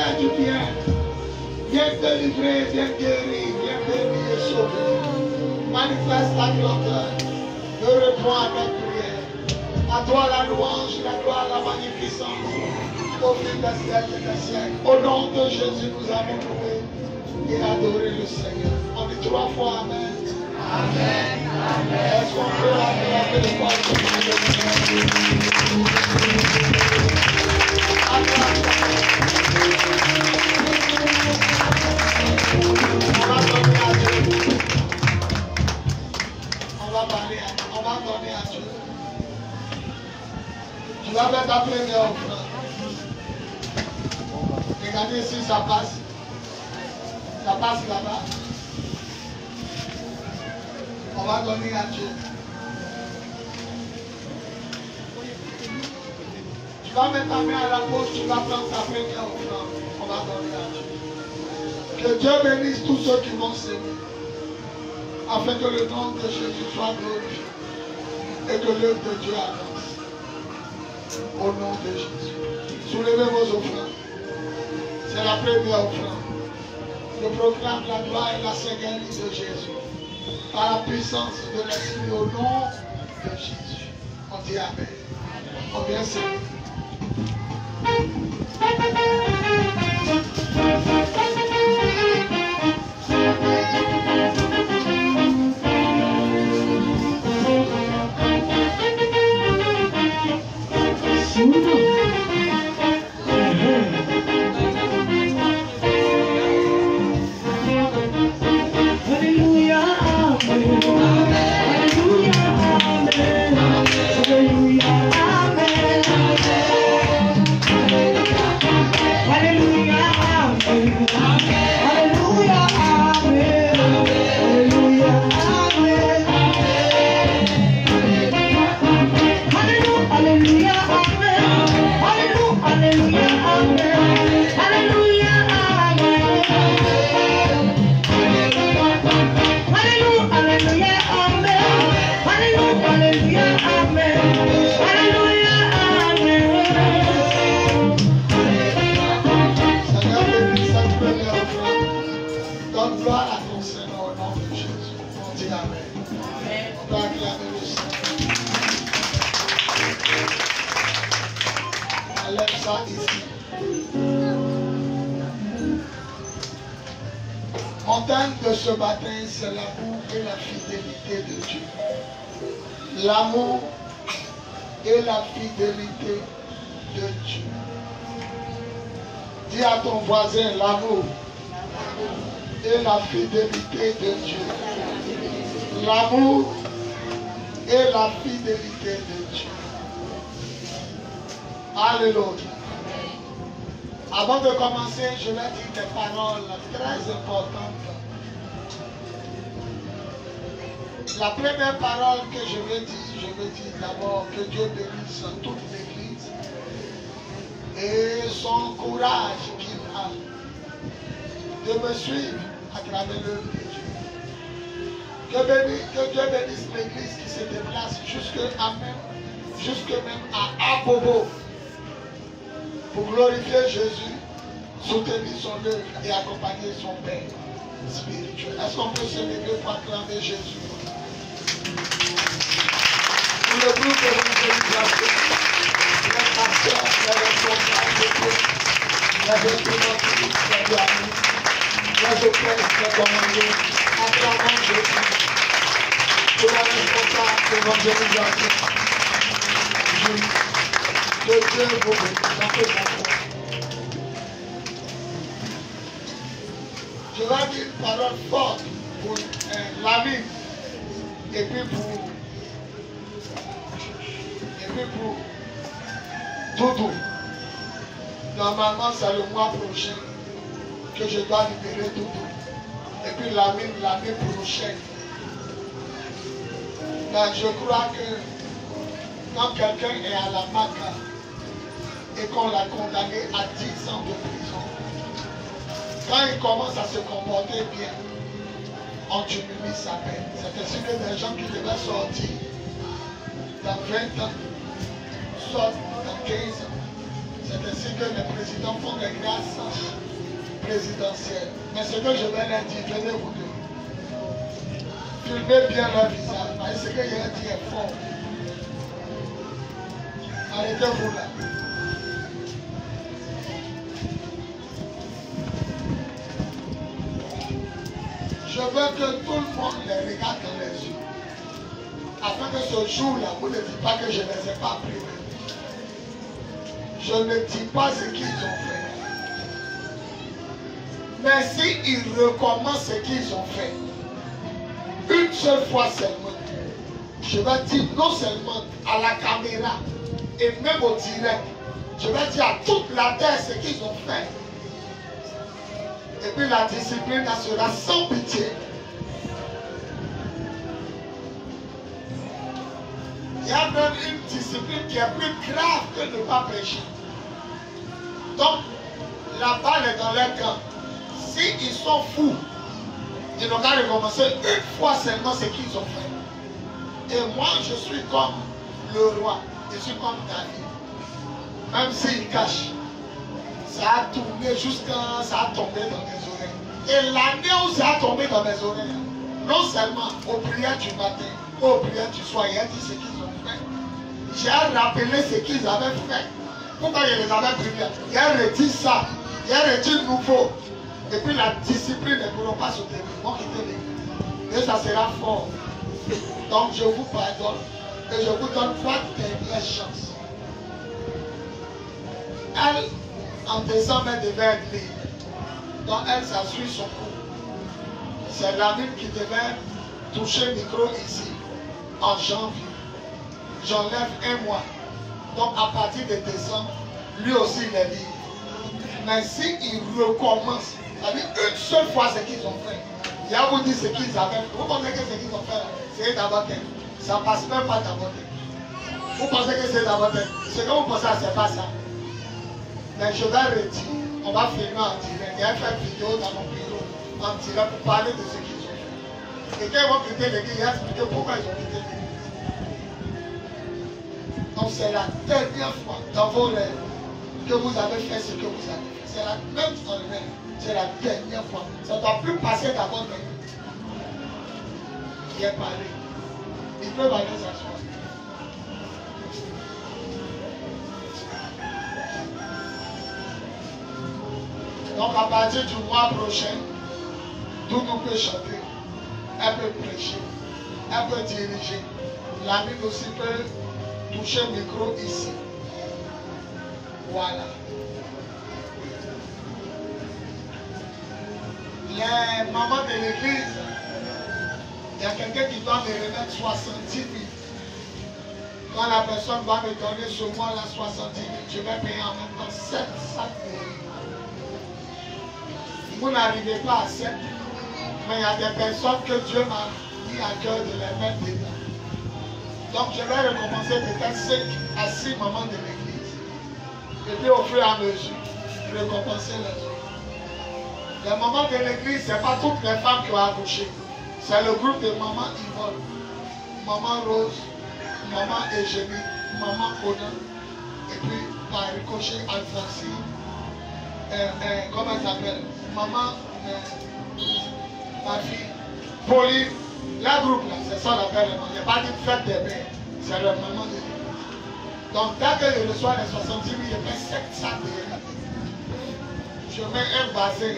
faire du bien. Viens délivrer, viens guérir, viens bénir et sauver. Manifeste ta grandeur. Ne réponds à ta prière. À toi la louange, la gloire, la magnificence. Au fil des siècles et des siècles. Au nom de Jésus, nous avons loué et adoré le Seigneur. On dit 3 fois Amen. Amen. Amen. Est-ce qu'on peut acclamer le roi de On va donner à Dieu. Tu vas mettre ta première offrande. Regardez si ça passe. Ça passe là-bas. On va donner à Dieu. Tu vas mettre ta main à la poche, tu vas prendre ta première offrande. On va donner à Dieu. Que Dieu bénisse tous ceux qui vont s'aimer. Afin que le nom de Jésus soit glorifié. Et que l'œuvre de Dieu avance. Au nom de Jésus. Soulevez vos offrandes. C'est la première offrande. Je proclame la gloire et la sécurité de Jésus. Par la puissance de l'Esprit au nom de Jésus. On dit Amen. On vient s'aimer. Montagne de ce matin, c'est l'amour et la fidélité de Dieu. L'amour et la fidélité de Dieu. Dis à ton voisin l'amour et la fidélité de Dieu. L'amour et la fidélité de Dieu. Alléluia. Avant de commencer, je vais dire des paroles très importantes. La première parole que je vais dire d'abord que Dieu bénisse toute l'Église et son courage qu'il a de me suivre à travers l'œuvre de Dieu. Que Dieu bénisse l'Église qui se déplace jusque même à Abobo pour glorifier Jésus, soutenir son œuvre et accompagner son Père spirituel. Est-ce qu'on peut se lever pour acclamer Jésus? Pour le groupe de l'évangélisation, les pasteurs, les responsables de Dieu, les représentants, les amis, les oppresses, les commandés, acclamons Jésus. Pour les responsables de l'évangélisation, que Dieu vous bénisse. Je vais dire une parole forte pour l'ami et puis pour Doudou. Normalement, c'est le mois prochain que je dois libérer Doudou. Et puis l'année prochaine. Mais je crois que quand quelqu'un est à la Maca et qu'on l'a condamné à 10 ans de prison, quand il commence à se comporter bien, on diminue sa peine. C'est ainsi que des gens qui devaient sortir dans 20 ans sortent dans 15 ans. C'est ainsi que les présidents font des grâces présidentielles. Mais ce que je vais leur dire, venez vous deux. Filmez bien leur visage. Mais ce que je leur dis est fort. Arrêtez-vous là. Je veux que tout le monde les regarde dans les yeux. Afin que ce jour-là, vous ne dites pas que je ne les ai pas pris. Je ne dis pas ce qu'ils ont fait. Mais s'ils recommencent ce qu'ils ont fait, une seule fois seulement, je vais dire non seulement à la caméra et même au direct, je vais dire à toute la terre ce qu'ils ont fait. Et puis la discipline sera sans pitié. Il y a même une discipline qui est plus grave que ne pas prêcher. Donc, la balle est dans leur camp. S'ils sont fous, ils n'ont qu'à recommencer une fois seulement ce qu'ils ont fait. Et moi, je suis comme le roi. Je suis comme David. Même s'il cache, ça a tourné jusqu'à ça a tombé dans mes oreilles. Et l'année où ça a tombé dans mes oreilles, non seulement aux prières du matin, aux prières du soir, il a dit ce qu'ils ont fait. J'ai rappelé ce qu'ils avaient fait. Pourquoi je les avais priés? Il a redit ça. Il a redit nouveau. Et puis la discipline ne pourra pas se terminer. Ils vont quitter l'église. Et ça sera fort. Donc je vous pardonne. Et je vous donne 3 dernières chances. Elle, en décembre, elle devait être libre. Donc elle s'assuit son coup. C'est l'ami qui devait toucher le micro ici en janvier. J'enlève 1 mois. Donc à partir de décembre, lui aussi il est libre. Mais s'il recommence, c'est-à-dire une seule fois ce qu'ils ont fait, il a vous dit ce qu'ils avaient fait. Vous pensez que ce qu'ils ont fait, c'est d'avorter. Ça ne passe même pas d'avorter. Vous pensez que c'est d'avorter. Ce que vous pensez, ce n'est pas ça. Mais je vais retirer. On va filmer en direct. Il y a fait une vidéo dans mon bureau en direct pour parler de ce qu'ils ont fait. Et quand ils vont quitter l'église, il a expliqué pourquoi ils ont quitté l'église. Donc c'est la dernière fois dans vos rêves que vous avez fait ce que vous avez fait. C'est la même en rêve. C'est la dernière fois. Ça ne doit plus passer d'abord de vous. Il est parlé. Il peut aller s'asseoir. Donc à partir du mois prochain, Doudou peut chanter, elle peut prêcher, elle peut diriger. L'ami aussi peut toucher le micro ici. Voilà. Les mamans de l'église, il y a quelqu'un qui doit me remettre 70 000. Quand la personne va me donner ce mois-là 70 000, je vais payer en même temps 700 000. Vous n'arrivez pas à 7, mais il y a des personnes que Dieu m'a mis à cœur de les mettre dedans. Donc je vais recommencer peut-être 5 à 6 mamans de l'église. Et puis au fur et à mesure, récompenser les autres. Les mamans de l'église, ce n'est pas toutes les femmes qui ont accouché. C'est le groupe de maman Yvonne, maman Rose, maman Eugénie, maman Conan, et puis par ricochet Alphonsine, comment elle s'appelle? Maman, ma fille, Pauline, la groupe là, c'est ça l'appel. Il n'y a pas dit fête des mères, c'est le maman de l'église. Donc dès que je reçois les 70 000, je mets 700 derrière. Je mets un bassin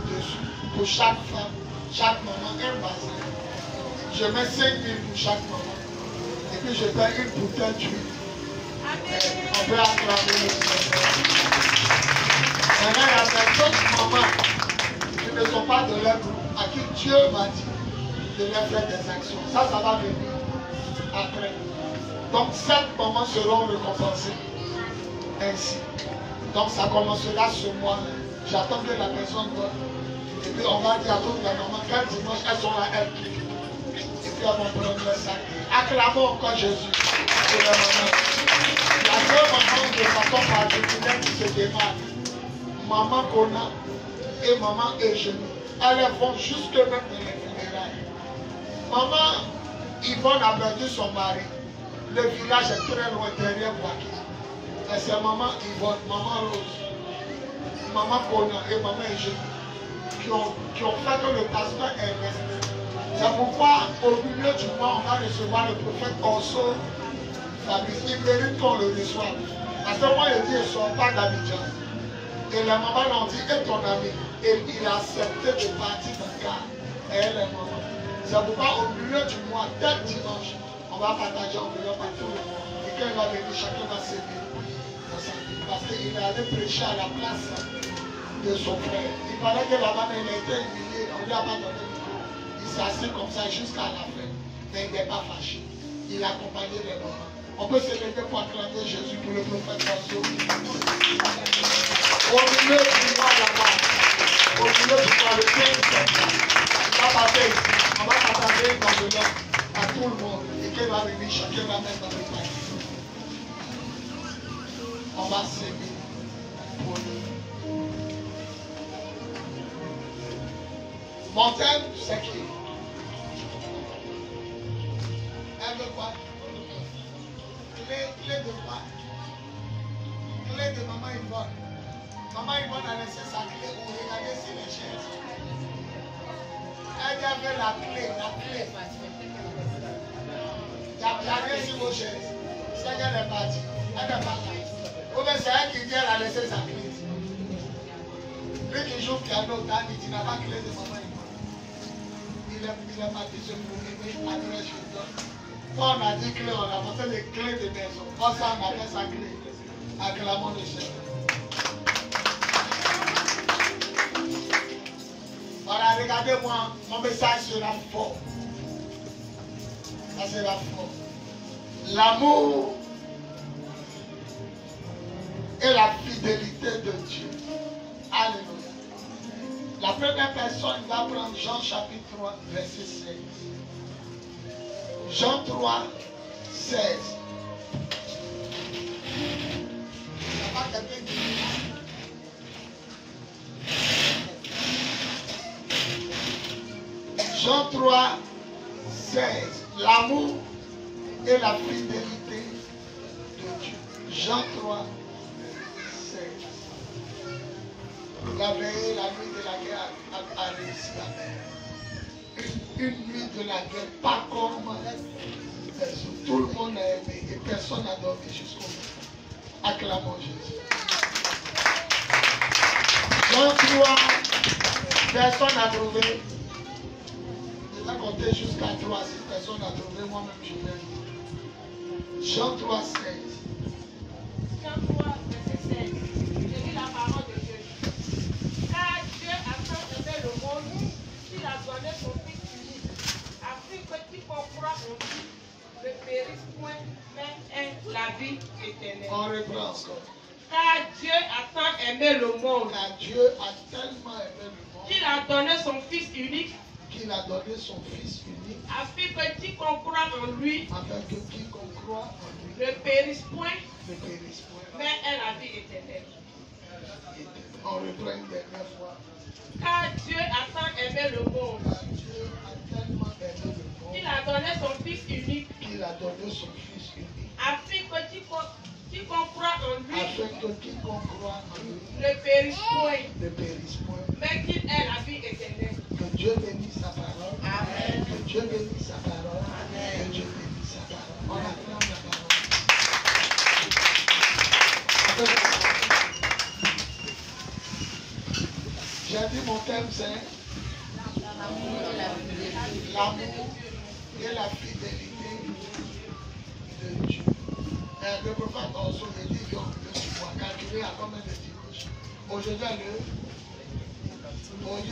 dessus pour chaque femme, chaque maman, un bassin. Je mets 5 000 pour chaque maman. Et puis je paye une bouteille d'huile. On peut acclamer le Seigneur. Maintenant, il y a d'autres mamans qui ne sont pas de leur groupe, à qui Dieu m'a dit de leur faire des actions. Ça va venir après. Donc, 7 mamans seront récompensées ainsi. Donc, ça commencera ce mois-là. J'attends que la personne donne. Et puis, on va dire à toutes les mamans, quand dimanche, elles sont là, elles cliquent. Et puis, elles vont prendre le sac. Acclamons encore Jésus pour les mamans. Il y a 2 mamans de façon particulière qui se démarquent. Maman Kona et maman Eugénie. Elles vont jusque même dans les funérailles. Maman Yvonne a perdu son mari. Le village est très loin derrière Boaki. Mais c'est maman Yvonne, maman Rose, maman Kona et maman Eugénie qui ont fait que le pasteur Ernest. C'est pourquoi au milieu du mois, on va recevoir le prophète Orso Fabrice. Il mérite qu'on le reçoive. Parce que moi, je dis, il ne sort pas d'Abidjan. Et la maman l'ont dit, et ton ami. Et il a accepté de partir dans le car. Et elle est maman. C'est pourquoi au milieu du mois, dès dimanche, on va partager enveloppe à tout le monde. Et quand il va venir, chacun va s'aimer dans sa vie. Parce qu'il est allé prêcher à la place de son frère. Il paraît que là-bas, il a été humilié. On lui a pas donné le micro. Il s'est assis comme ça jusqu'à la fin. Mais il n'est pas fâché. Il a accompagné les mamans. On peut se lever pour acclamer Jésus pour le prophète Orso. Au milieu du mois là-bas, au milieu du mois, le 15, on va partager une enveloppe à tout le monde. Et qu'il va venir, chacun va mettre dans le panier. On va s'aimer pour lui. Mon thème, c'est qui? Elle veut quoi? Clé de quoi? Clé de maman Yvonne. Maman Yvonne a laissé sa clé pour regarder sur les chaises. Elle avait la clé. Il n'y a rien sur vos chaises. C'est qu'elle est partie. Elle n'est pas là. Ou bien c'est elle qui dit qu'elle a laissé sa clé. Lui qui joue piano, il n'a pas clé de maman Yvonne. Il est parti se promener après chez toi. Quand on a dit clé, on a porté les clés de maison. Quand ça, on avait sa clé. Acclamons le Seigneur. Voilà, regardez-moi, mon message sera fort. Ça sera fort. L'amour et la fidélité de Dieu. Alléluia. La première personne va prendre Jean chapitre 3, verset 16. Jean 3, 16. Jean 3, 16. L'amour et la fidélité de Dieu. Jean 3, 16. La veille, la nuit de la guerre a réussi la mer. Une nuit de la guerre, pas comme tout le monde a aimé et personne n'a dormi jusqu'au bout. Acclamons Jésus. Jean 3, personne n'a trouvé. Je vais compter jusqu'à 3. Si personne n'a trouvé, moi-même je vais. Jean 3, 16. Jean 3, verset 16. Je lis la parole de Dieu. Car Dieu a tant aimé le monde qu'il a donné son Fils unique, afin que quiconque croit en lui ne périsse point, mais ait la vie éternelle. On reprend encore. Car Dieu a tant aimé le monde Car Dieu a tellement aimé le monde qu'il a donné son Fils unique, qu'il a donné son Fils unique afin que quiconque croit en lui afin que quiconque croit en lui ne périsse point, ne périsse point. mais ait la vie éternelle. On reprend une dernière fois. Car Dieu a tant aimé le monde Car Dieu a tellement aimé le monde qu'il a donné son Fils unique, qu'il a donné son Fils unique afin que quiconque croit en lui afin que quiconque croit en lui ne périsse point, ne périsse point. mais qu'il ait la vie éternelle. Que Dieu bénisse sa parole. Amen. Que Dieu bénisse sa parole. Amen. Que Dieu bénisse sa parole. On acclame la parole. J'ai dit mon thème c'est l'amour et la fidélité de Dieu. Le prophète Orso me dit que le suivant, calculé à combien de dimanches? Aujourd'hui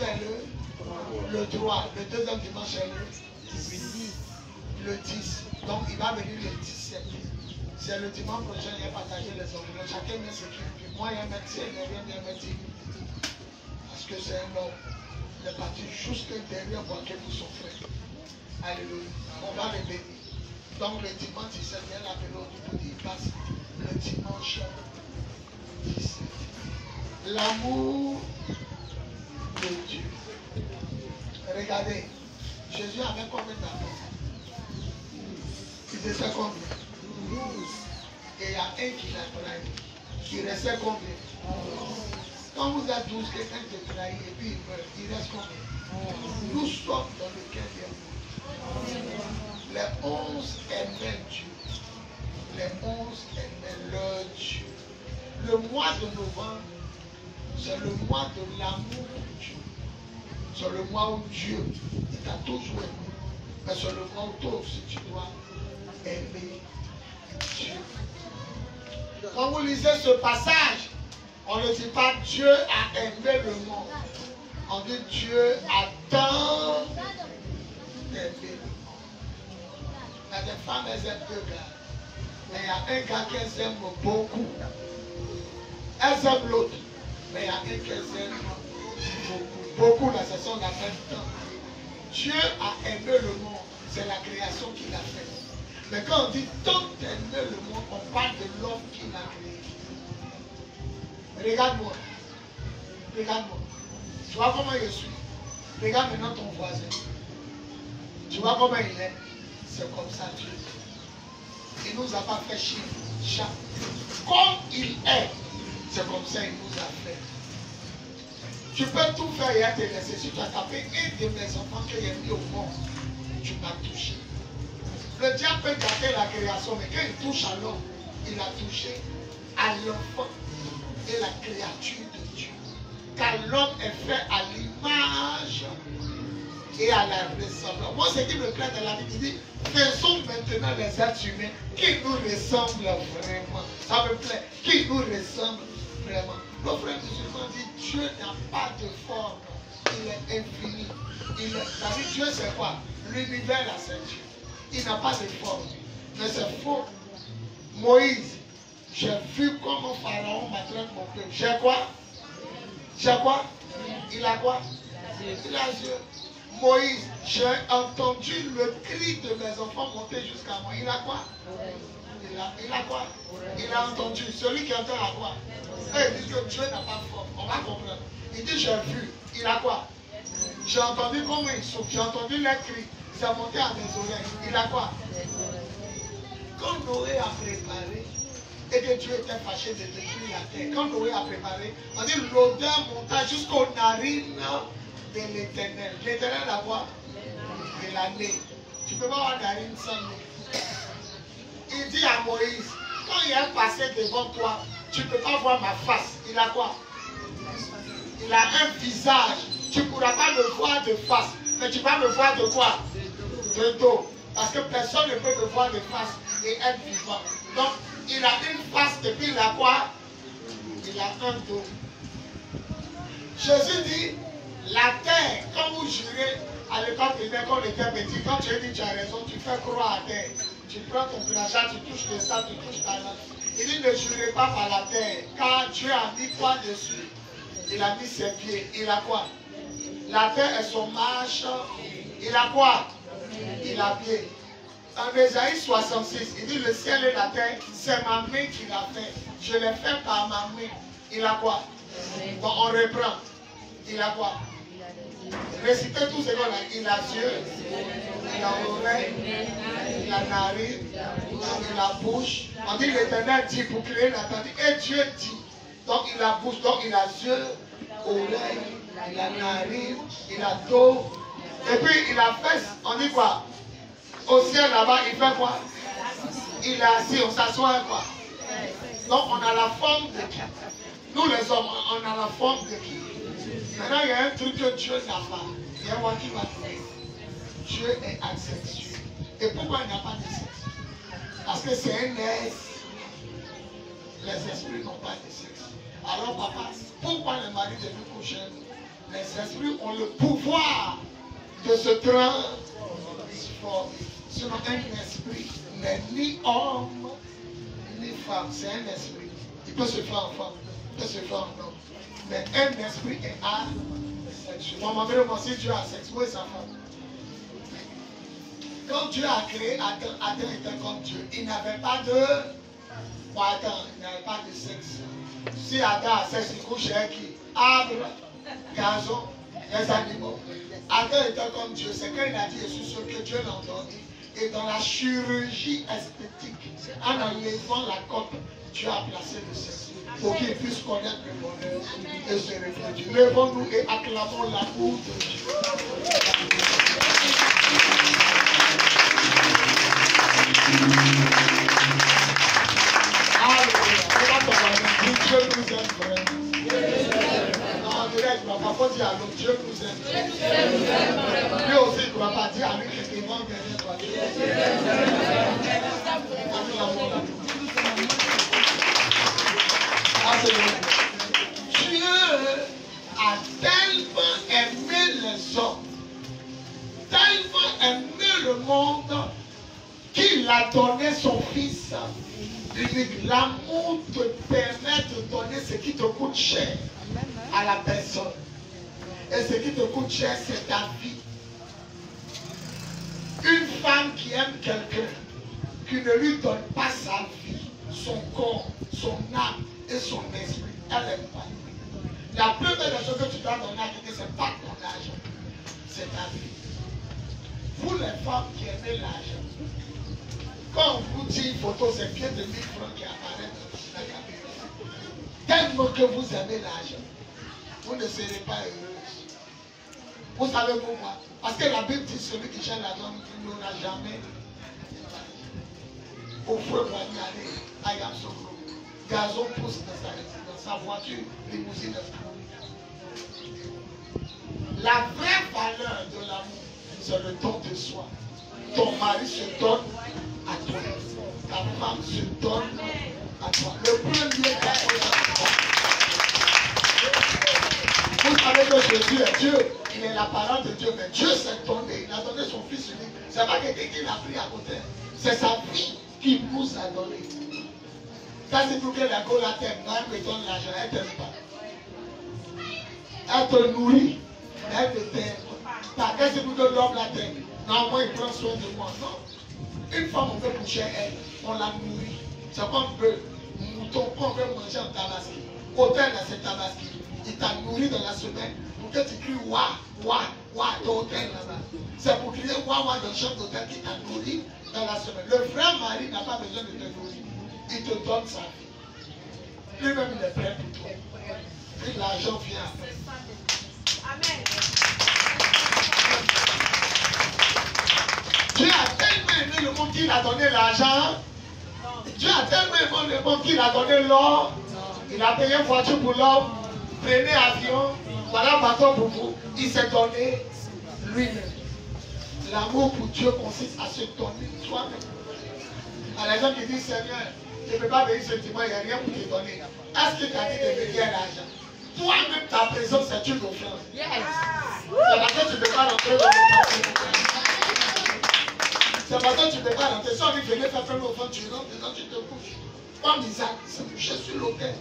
est le 3, le deuxième dimanche est le 10. Donc il va venir le 17. C'est le dimanche prochain, il va partager les enveloppes. Chacun met ce qu'il veut. Moi, il y a un médecin, il vient bien mettre. Parce que c'est un homme. Il est parti juste derrière pour que nous son frère. Alléluia. On va le bénir. Donc le dimanche 17, il y a l'apéro du petit, il passe le dimanche 17. L'amour de Dieu. Regardez, Jésus avait combien d'enfants? Il était combien? 12. Et il y a un qui l'a trahi. Il restait combien? Quand vous êtes 12, quelqu'un te trahit et puis il meurt, il reste combien? Nous sommes dans le cœur des mondes. Les 11 aimaient Dieu. Les 11 aimaient leur Dieu. Le mois de novembre, c'est le mois de l'amour de Dieu. C'est le mois où Dieu t'a toujours aimé. Mais c'est le mois où toi aussi tu dois aimer Dieu. Quand vous lisez ce passage, on ne dit pas Dieu a aimé le monde. On dit Dieu a tant aimé le monde. Il y a des femmes, elles aiment deux gars. Mais il y a un gars qu'elles aiment beaucoup. Elles aiment l'autre. Mais il y a un qu'elles aiment beaucoup. Beaucoup, là, ce sont la même temps. Dieu a aimé le monde. C'est la création qu'il a faite. Mais quand on dit tant aimé le monde, on parle de l'homme qu'il a créé. Regarde-moi. Regarde-moi. Tu vois comment je suis. Regarde maintenant ton voisin. Tu vois comment il est. C'est comme ça Dieu. Il ne nous a pas fait chier. Chat. Comme il est, c'est comme ça il nous a fait. Tu peux tout faire et te laisser. Si tu as tapé un de mes enfants qu'il a mis au monde, tu m'as touché. Le diable peut gâter la création, mais quand il touche à l'homme, il a touché à l'enfant et la créature de Dieu. Car l'homme est fait à l'image et à la ressemblance. Moi, ce qui me plaît dans la Bible, il dit, faisons maintenant les êtres humains qui nous ressemblent vraiment. Ça me plaît. Qui nous ressemblent vraiment. Nos frères musulmans disent, Dieu n'a pas de forme. Il est infini. La vie, Dieu, c'est quoi? L'univers, là, c'est Dieu. Il n'a pas de forme. Mais c'est faux. Moïse, j'ai vu comment Pharaon maltraite mon peuple. J'ai quoi? J'ai quoi? Il a quoi? Il a Dieu. Moïse, j'ai entendu le cri de mes enfants monter jusqu'à moi. Il a quoi? Il a quoi? Il a entendu. Celui qui entend a quoi? Il dit que Dieu n'a pas de forme. On va comprendre. Il dit j'ai vu. Il a quoi? J'ai entendu comment il souffle. J'ai entendu les cris. Ça monté à mes oreilles. Il a quoi? Quand Noé a préparé et que Dieu était fâché de détruire la terre, quand Noé a préparé, on dit l'odeur monta jusqu'aux narines de l'Éternel. L'Éternel a quoi? De la nez. Tu ne peux pas avoir narine sans nez. Il dit à Moïse, quand il est passé devant toi, tu ne peux pas voir ma face. Il a quoi? Il a un visage. Tu ne pourras pas me voir de face. Mais tu vas me voir de quoi? De dos. Parce que personne ne peut me voir de face et être vivant. Donc, il a une face et puis il a quoi? Il a un dos. Jésus dit, la terre, quand vous jurez, à l'époque quand on était petit, quand tu as dit tu as raison, tu fais croire à terre. Tu prends ton crachat, tu touches le sable, tu touches ta langue. Il dit ne jurez pas par la terre, car Dieu a mis quoi dessus? Il a mis ses pieds. Il a quoi? La terre est son marche. Il a quoi? Il a pied. En Ésaïe 66, il dit le ciel et la terre, c'est ma main qui l'a fait. Je l'ai fait par ma main. Il a quoi? Donc on reprend. Il a quoi? Récitez tout ce qu'on a. Il a yeux, il a oreille, il a narine, il a bouche. On dit l'Éternel dit pour créer la terre. Et Dieu dit. Donc il a bouche, donc il a yeux, oreille, il a narine, il a dos. Et puis il a fesse. On dit quoi? Au ciel là-bas, il fait quoi? Il est assis, on s'assoit quoi? Donc on a la forme de qui? Nous les hommes, on a la forme de qui? Maintenant il y a un truc que Dieu n'a pas. Il y a moi qui va dire. Dieu est asexué. Et pourquoi il n'a pas de sexe? Parce que c'est un être. Les esprits n'ont pas de sexe. Alors papa, pourquoi les maris deviennent coucher? Les esprits ont le pouvoir de se transformer. Sinon un esprit n'est ni homme ni femme. C'est un esprit. Il peut se faire en femme, il peut se faire en homme. Mais un esprit est asexué. Moi, si Dieu a sexe, où est sa femme? Quand Dieu a créé Adam, Adam était comme Dieu. Il n'avait pas de... Bon, Adam, il n'avait pas de sexe. Si Adam a sexe, il couche avec qui? Arbre, gazon, les animaux. Adam était comme Dieu. C'est quand il a dit, je suis sûr que Dieu l'a entendu. Et dans la chirurgie esthétique, en enlevant la coque, Tu as placé le Seigneur pour qu'il puisse connaître le bonheur et se réfugier. Levons-nous et acclamons l'amour de Dieu. Dieu nous aime vraiment. Non, direct, parfois dire à l'autre, Dieu nous aime. Lui aussi, il ne doit pas dire à lui que c'est bon, derrière toi. Dieu a tellement aimé les hommes, tellement aimé le monde, qu'il a donné son Fils unique. L'amour te permet de donner ce qui te coûte cher à la personne. Et ce qui te coûte cher, c'est ta vie. Une femme qui aime quelqu'un, qui ne lui donne pas sa vie, son corps, son âme et son esprit, elle n'aime pas. La première des choses que tu dois donner à quelqu'un, ce n'est pas ton argent, c'est ta vie. Vous les femmes qui aimez l'argent, quand on vous dit une photo, c'est bien de 1000 francs qui apparaissent dans la caméra. Tellement que vous aimez l'argent, vous ne serez pas heureuse. Vous savez pourquoi? Parce que la Bible dit celui qui cherche l'argent n'aura jamais. Au feu poignardé, ayant son gros. Gazon pousse dans sa voiture, limousine. La vraie valeur de l'amour, c'est le don de soi. Ton mari se donne à toi. Ta femme se donne à toi. Le premier vous savez que Jésus est Dieu. Il est la parole de Dieu. Mais Dieu s'est donné. Il a donné son Fils unique. Ce n'est pas quelqu'un qui l'a pris à côté. C'est sa vie qu'il nous a donné. Ça c'est pour que la Gaule t'aime. Non, elle me donne l'argent. Elle ne t'aime pas. Elle te nourrit. Elle te t'aime. Parce que c'est pour que l'homme la t'aime. Non, moi il prend soin de moi. Non. Une femme, on veut coucher elle. On la nourrit. C'est comme un peu mouton qu'on veut manger en tabaski. Hôtel, c'est tabaski. Il t'a nourri dans la semaine pour que tu cries wa, wa, wa dans l'hôtel là-bas. C'est pour crier wa, wa dans le champ d'hôtel qui t'a nourri dans la semaine. Le vrai mari n'a pas besoin de te nourrir. Il te donne sa vie. Lui-même, il est prêt pour toi. Et l'argent vient après. Amen. Dieu a tellement aimé le monde qu'il a donné l'argent. Dieu a tellement aimé le monde qu'il a donné l'or. Il a payé une voiture pour l'homme. Prenez avion. Voilà un bateau pour vous. Il s'est donné lui-même. L'amour pour Dieu consiste à se donner toi-même. À les gens qui disent Seigneur, je ne peux pas venir ce dimanche, il n'y a rien pour te donner. Est-ce qu'il t'a dit de venir à l'argent? Toi-même, ta présence, c'est une offrande. Yes. C'est parce que tu ne peux pas rentrer dans le passé. C'est parce que tu ne peux pas rentrer. Si on dit venez faire une offrande, tu rentres dedans, tu te couches. Comme Isaac, c'est couché sur l'autel.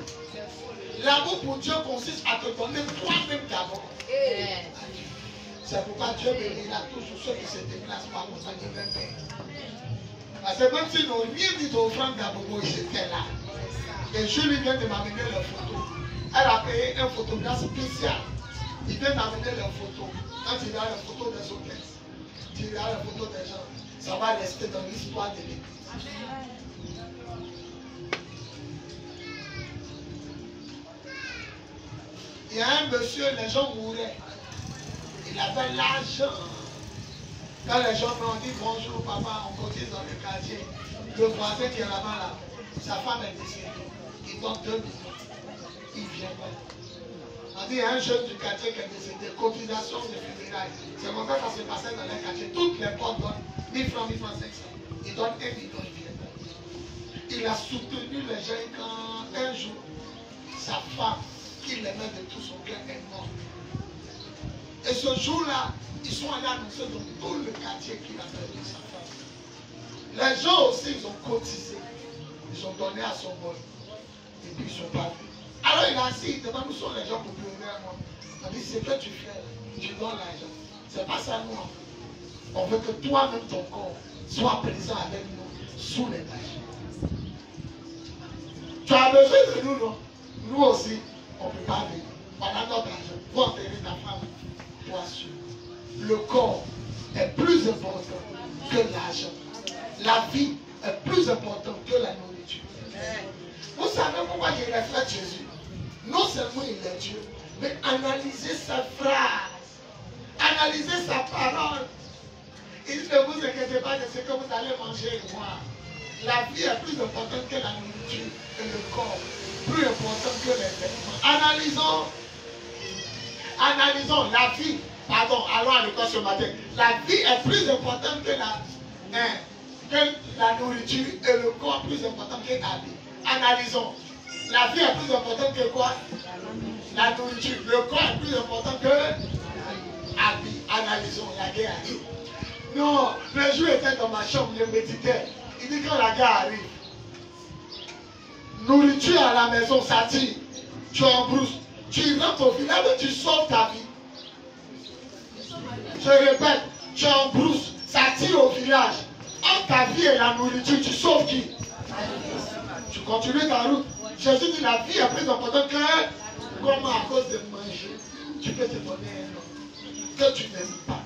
L'amour pour Dieu consiste à te donner toi-même d'abord. C'est pourquoi Dieu bénira tous ceux qui se déplacent par contre à Dieu même Père. Parce que même s'ils n'ont rien dit d'offrande d'abord, ils étaient là. Et Julie vient de m'amener leur photo. Elle a payé un photographe spécial. Il vient d'amener leur photo. Quand tu verras la photo des hôtesses, tu verras la photo des gens, ça va rester dans l'histoire de l'église. Il y a un monsieur, les gens mouraient. Il avait l'argent. Quand les gens m'ont dit bonjour papa, on cotise dans le quartier. Le voisin qui est là-bas, là, sa femme est décédée. Il donne 2 millions. Il vient pas. On dit il y a un jeune du quartier qui est décédé. Cotisation de funérailles. C'est comme ça que ça se passait dans les quartiers. Toutes les portes donnent 1000 francs, 500. Il donne 1 million, il vient pas. Il a soutenu les gens quand un jour, sa femme, qu'il aimait de tout son cœur, est morte. Et ce jour-là, ils sont allés annoncer dans tout le quartier qu'il a perdu sa femme. Les gens aussi, ils ont cotisé. Ils ont donné à son bol. Et puis ils ne sont pas venus. Alors il a assis, il demande où sont les gens pour pleurer à moi. Il a dit, c'est que tu fais, tu donnes l'argent. C'est pas ça nous. On veut que toi-même, ton corps, soit présent avec nous sous les tâches. Tu as besoin de nous, non? Nous aussi, on ne peut pas venir. On a notre argent. Pour enterrer ta femme, toi seul. Le corps est plus important que l'argent. La vie est plus importante que la nourriture. Vous Jésus. Non seulement il est Dieu, mais analysez sa phrase, analysez sa parole. Il dit, ne vous inquiétez pas de ce que vous allez manger et boire. La vie est plus importante que la nourriture et le corps, plus important que les vêtements. Analysons la vie. Pardon, allons à l'école ce matin. La vie est plus importante que la nourriture et le corps plus important que la vie. Analysons. La vie est plus importante que quoi? La nourriture. Le corps est plus important que la vie. Analysons. La guerre arrive. Non, le jour était dans ma chambre, je méditais. Il dit quand la guerre arrive, nourriture à la maison, ça tire. Tu es en brousse. Tu rentres au village et tu sauves ta vie. Je répète, tu es en brousse, ça tire au village. Entre ta vie et la nourriture, tu sauves qui? Tu continues ta route. Jésus dit la vie est plus importante que comment à cause de manger, tu peux te donner un nom que tu n'aimes pas.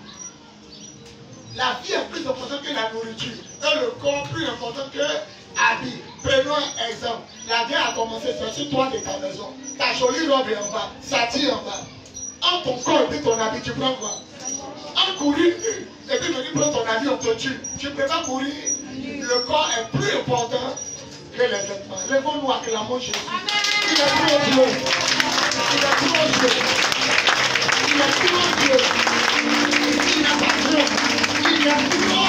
La vie est plus importante que la nourriture. Et le corps plus important que l'habit. Prenons un exemple. La guerre a commencé sur toi de ta maison. Ta jolie robe est en bas. Ça tire en bas. En ton corps et ton habit, tu prends quoi? En courir nu. Et puis venir prendre ton habit, on te tue. Tu peux pas mourir. Le corps est plus important que les vêtements. Lèvons-nous, acclamons Jésus. Il est plus haut Dieu. Il est plus haut Dieu. Il est plus haut Dieu. Il n'a pas Dieu. Il est plus haut.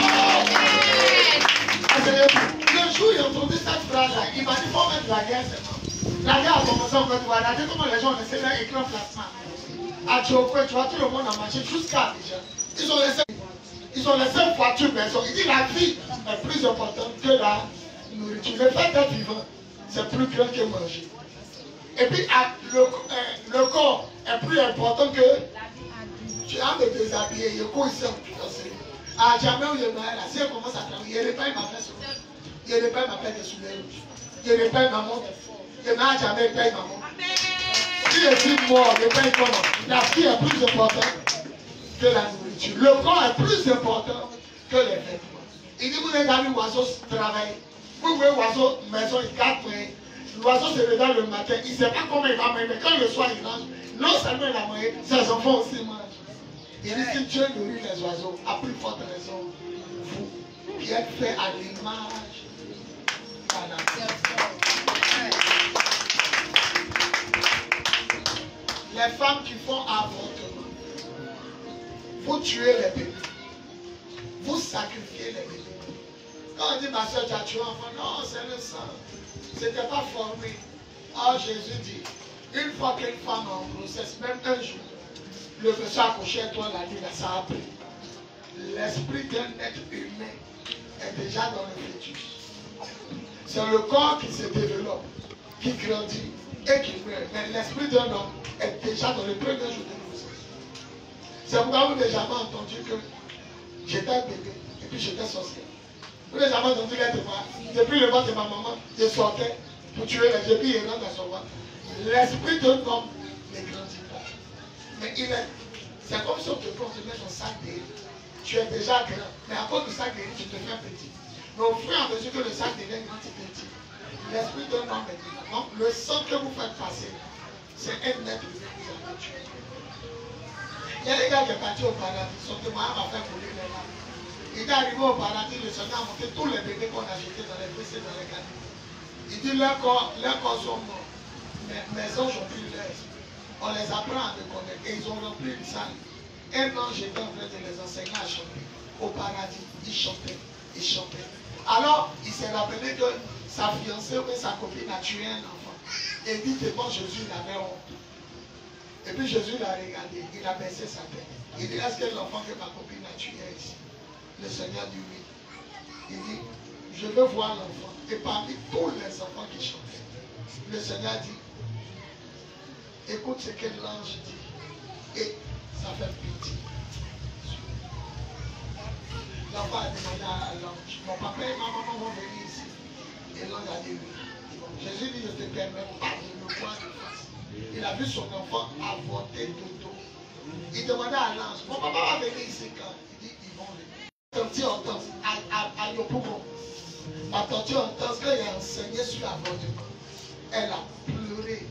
Le jour où il a entendu cette phrase-là, il m'a dit il faut mettre la guerre seulement. La guerre a commencé en Côte d'Ivoire. Regardez comment les gens ont laissé leur écran plasma. À Djokwe, tu vois, tout le monde a marché jusqu'à déjà. Ils ont laissé une voiture maison. Il dit la vie est plus importante que la nourriture. Le fait d'être vivant, c'est plus grand que manger. Et puis le corps est plus important que tu as me déshabiller. Il y a quoi ici en plus? Ah, jamais où il y a là, si elle commence à travailler, il n'y a pas ma place. Il n'y a pas ma place de soulever. Il n'y a pas ma montre. Il n'y a jamais pas ma montre. Si je suis mort, il n'y a pas comment. La vie est plus importante que la nourriture. Le corps est plus important que les vêtements. Il dit, vous avez vu l'oiseau travailler. Vous voyez l'oiseau maison, il garde. L'oiseau se réveille le matin. Il ne sait pas comment il va manger, mais quand le soir il mange, non seulement il a mangé, ses enfants aussi mangent. Il dit si Dieu nourrit les oiseaux, à plus forte raison, vous qui êtes fait à l'image de la nature. Les femmes qui font avortement, vous tuez les bébés, vous sacrifiez les bébés. Quand on dit ma soeur, tu as tué un enfant, non, c'est le sang. C'était pas formé. Or Jésus dit, une fois qu'une femme est en grossesse, même un jour, le monsieur accouché à toi la nuit, ça a pris. L'esprit d'un être humain est déjà dans le fœtus. C'est le corps qui se développe, qui grandit et qui meurt. Mais l'esprit d'un homme est déjà dans le premier jour de grossesse. C'est pourquoi vous n'avez jamais entendu que j'étais un bébé et puis j'étais sorcière. Vous n'avez jamais entendu l'être voir. Depuis le ventre de ma maman, je sortais pour tuer les bébés et rentrer dans son ventre. L'esprit d'un homme ne grandit pas. Mais c'est comme si on te prend, on te met ton sac de riz. Tu es déjà grand, mais à cause du sac de riz, tu te fais petit. Mais au fur et à mesure que le sac devient grand, tu es petit. L'esprit d'un homme est grand. Donc le sang que vous faites passer, c'est un être humain que vous avez tué. Il y a des gars qui sont partis au paradis, son témoignage m'a fait couler les larmes. Il est arrivé au paradis, le Seigneur a montré tous les bébés qu'on a jetés dans les WC, dans les canaux. Il dit leurs corps sont morts. Mais aujourd'hui, on les apprend à me connaître. Et ils ont rempli le salle. Un an, j'étais en train de les enseigner à chanter. Au paradis, ils chantaient. Ils chantaient. Alors, il s'est rappelé que sa fiancée ou sa copine a tué un enfant. Et évidemment, Jésus l'avait honte. Et puis Jésus l'a regardé. Il a baissé sa tête. Il dit, est-ce que l'enfant que ma copine a tué est ici? Le Seigneur dit oui. Il dit, je veux voir l'enfant. Et parmi tous les enfants qui chantaient, le Seigneur dit, écoute ce que l'ange dit. Et ça fait pitié. L'enfant a demandé à l'ange, mon papa et ma maman vont venir ici. Et l'ange a dit oui. Jésus dit, je ne te permets pas de me voir de face. Il a vu son enfant avorter dodo. Il demandait à l'ange, mon papa va venir ici quand? Il dit, ils vont venir. Tante Hortense, à Yopougon. Ma tante Hortense, quand il a enseigné sur l'avortement, elle a pleuré.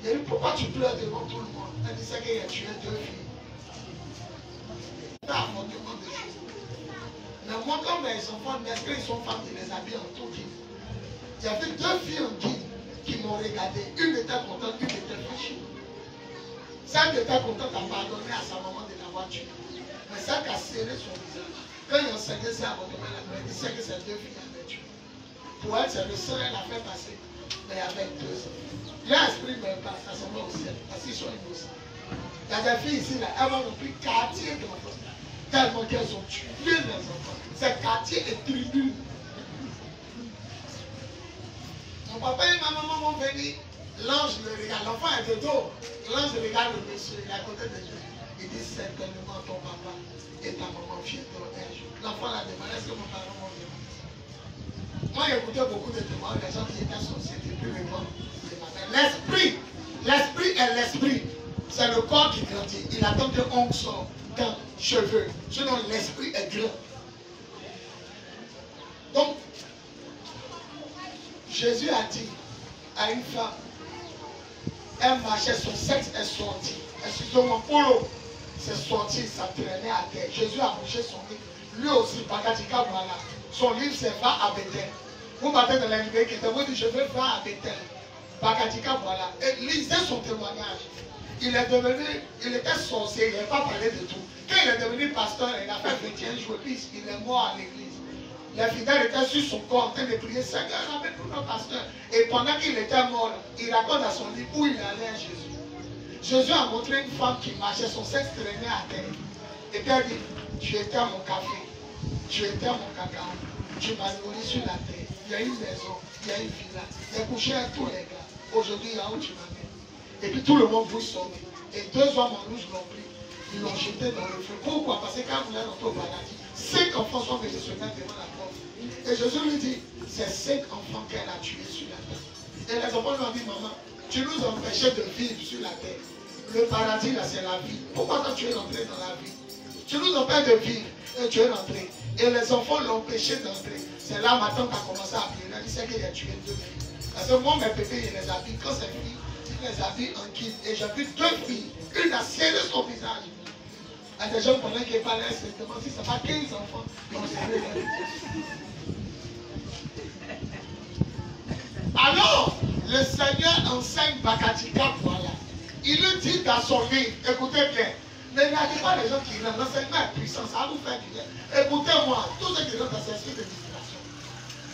Il a dit, pourquoi tu pleures devant tout le monde? Elle dit, c'est qu'il a tué 2 filles. C'est un affrontement de choses. Mais moi, quand mes enfants naissent, quand ils sont femmes, ils les habillent en tout guide. Il y avait 2 filles en guide qui m'ont regardé. Une était contente, une était fâchée. Celle qui était contente a pardonné à sa maman de l'avoir tuée. Mais celle qui a serré son visage, quand il enseignait ça à votre mère, elle dit que ces 2 filles avaient tué. Pour elle, c'est le sang, elle a fait passer. Mais il y avait 2 ans. L'esprit me passe, ça s'en va au ciel, parce qu'ils sont innocents. Il y a des filles ici, là, elles vont non plus quartier d'enfants. Tellement qu'elles ont tué les enfants. C'est quartier et tribu. Mon papa et ma maman m'ont venu. L'ange le regarde, l'enfant est de dos. L'ange regarde le monsieur, il est à côté de lui. Il dit certainement ton papa et ta maman viendront un jour. L'enfant l'a demandé, est-ce que mon parent m'a demandé? Moi, j'écoutais beaucoup de témoignages, les gens qui étaient sorciers depuis le temps. L'esprit est l'esprit. C'est le corps qui grandit. Il attend que l'ongle sorte d'un cheveu. Sinon, l'esprit est grand. Donc, Jésus a dit à une femme, elle marchait, son sexe est sorti. Excusez-moi, Polo, c'est sorti, ça traînait à terre. Jésus a bougé son livre. Lui aussi, Bakatika, voilà. Son livre, c'est Va à Bethel. Vous battez dans l'anglais qui était, vous dites, je veux Va à Bethel. Bakatika, voilà. Et lisez son témoignage. Il était sorcier, il n'avait pas parlé de tout. Quand il est devenu pasteur, il a fait 21 jours, puis il est mort à l'église. Les fidèles étaient sur son corps en train de prier, Seigneur, ramène pour notre pasteur. Et pendant qu'il était mort, il raconte à son livre où il allait à Jésus. Jésus a montré une femme qui marchait, son sexe traînait à terre. Et puis elle dit, tu étais à mon café, tu étais à mon cacao, tu m'as nourri sur la terre. Il y a une maison, il y a une villa, j'ai couché avec tous les gars. Aujourd'hui, là où tu m'amènes. Et puis tout le monde vous sortit. Et 2 hommes en rouge l'ont pris. Ils l'ont jeté dans le feu. Pourquoi? Parce que quand vous l'avez au paradis, 5 enfants sont venus se mettre devant la porte. Et Jésus lui dit, c'est 5 enfants qu'elle a tués sur la terre. Et les enfants lui ont dit, maman, tu nous empêchais de vivre sur la terre. Le paradis, là, c'est la vie. Pourquoi toi, tu es rentré dans la vie? Tu nous empêches de vivre et tu es rentré. Et les enfants l'ont empêché d'entrer. C'est là, ma tante a commencé à prier. Elle a dit, c'est qu'il a tué 2 filles. Parce que moi, mes bébés, il les habille. Quand c'est filles, il les habille en kit. Et j'ai vu 2 filles. Une a serré son visage. Il y a des gens pendant qu'ils parlaient, c'est demandé si ça va 15 enfants. Alors, le Seigneur enseigne Bakatika, voilà. Il lui dit dans son livre, écoutez bien, ne regardez pas les gens qui rentrent, l'enseignement est puissant, ça va vous faire du bien. Écoutez-moi, tous ceux qui rentrent dans cet esprit de distraction.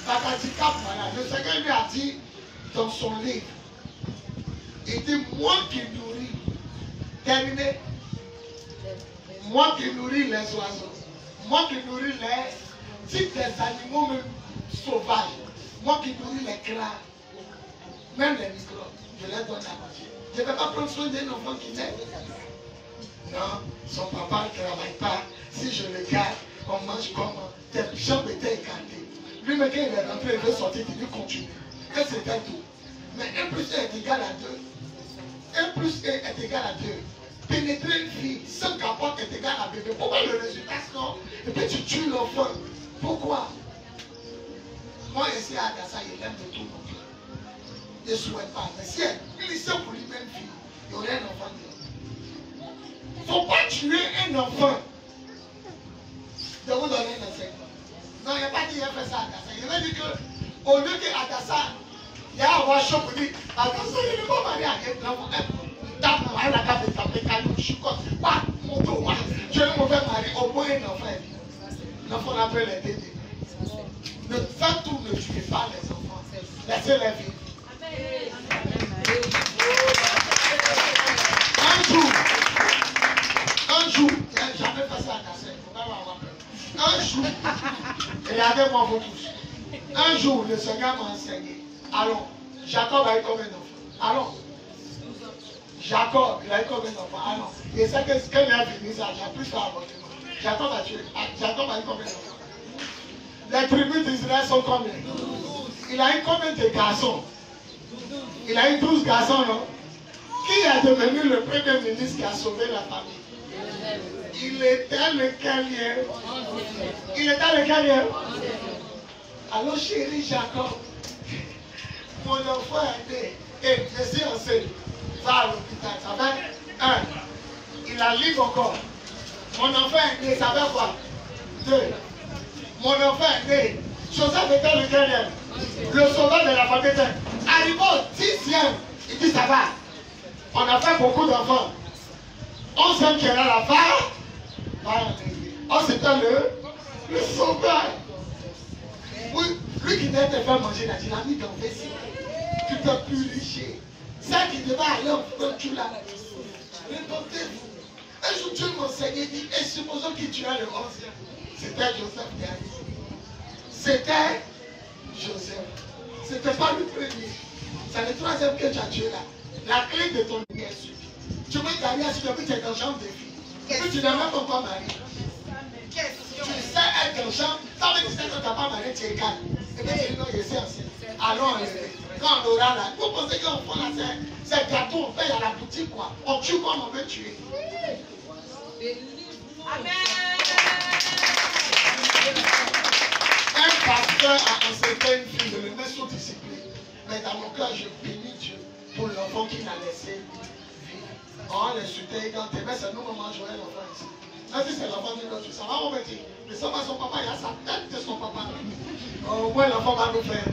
Bakatika, voilà, le Seigneur lui a dit dans son livre, il dit, moi qui nourris, terminé, moi qui nourris les oiseaux, moi qui nourris les types des animaux même sauvages, moi qui nourris les crabes, même les microbes, je les donne à manger. Je ne vais pas prendre soin d'un enfant qui naît. Non, son papa ne travaille pas. Si je le garde, on mange comment? Tes jambes étaient écartées. Lui, mais quand il est rentré, il veut sortir, il veut continuer. Et c'était tout. Mais 1 plus 1 est égal à 2. 1 plus 1 est égal à 2. Pénétrer une fille sans capote est égal à bébé. Pourquoi le résultat sort? Et puis tu tues l'enfant. Pourquoi? Moi, ici à Adassa, il aime de tout mon cœur. Je ne souhaite pas. Mais si elle glissait pour lui-même fille, il y aurait un enfant. Il ne faut pas tuer un enfant. Je vous donne un enseignement. Non, il n'y a pas dit qu'il a fait ça à Adassa. Il a dit qu'au lieu qu'Adassa, il y a un roi pour dire Adassa, il ne peut pas marier avec l'enfant. Elle a pas de taper caillou, je suis comme, mon dos, je ne me fais marier, au moins un enfant. L'enfant après les bébés. Ne faites tout, ne tuez pas les enfants. Laissez-les vivre. Un jour, il n'a jamais fait ça à Kassé, il ne faut pas avoir peur. Un jour, regardez-moi vous tous. Un jour, le Seigneur m'a enseigné. Allons, Jacob a eu combien d'enfants? Allons. Jacob, il a eu combien d'enfants? Allons. Et c'est que quand il a fini ça, j'ai plus ça avortement. Jacob a eu combien d'enfants? Les tribus d'Israël sont combien? Il a eu combien de garçons? Il a eu 12 garçons, non? Qui est devenu le premier ministre qui a sauvé la famille? Il était lequel hier? Il était lequel hier? Alors chéri Jacob, mon enfant est né. Et je suis enceinte. va à l'hôpital. Ça fait 1. Il a libre encore. Mon enfant est né, ça fait quoi? 2. Mon enfant est né. Joseph était le dernier. Le sauveur de la famille. Arrivé au 10e, il dit ça va. On a fait beaucoup d'enfants. 11e qui est là, la va. Oh, c'était le sauveur. Oui, lui qui devait te faire manger, il a dit, la nuit dans vessie. Tu peux purifier. Ça qui devait aller en feu, tu l'as. Répondez-vous. Un jour, Dieu m'enseignait, dit, et supposons qu'il tuait le 11e. C'était Joseph qui a dit. C'était Joseph. C'était pas le premier. C'est le 3e que tu as tué là. La clé de ton vie est suivie. Tu peux t'arriver à ce que tu es dans chambre de fille. Et puis tu n'as même pas marié. Tu sais être dans chambre. Ça veut dire que tu n'as pas marié, tu es calme. Et puis tu dis non, je suis ancien. Allons enlever. Quand on aura là, vous pensez qu'on prend là, c'est gâteau, on paye à la boutique quoi. On tue comme on veut tuer. Amen. Un pasteur a enseigné une fille de le mettre sous discipline. Mais dans mon cœur, je bénis Dieu pour l'enfant qu'il a laissé vivre. On l'insultait quand il mais c'est nous, maman, jouait l'enfant ici. Même si c'est l'enfant de l'autre, ça va, on va dire. Mais ça va, son papa, il a sa tête de son papa. Au moins, l'enfant va nous faire.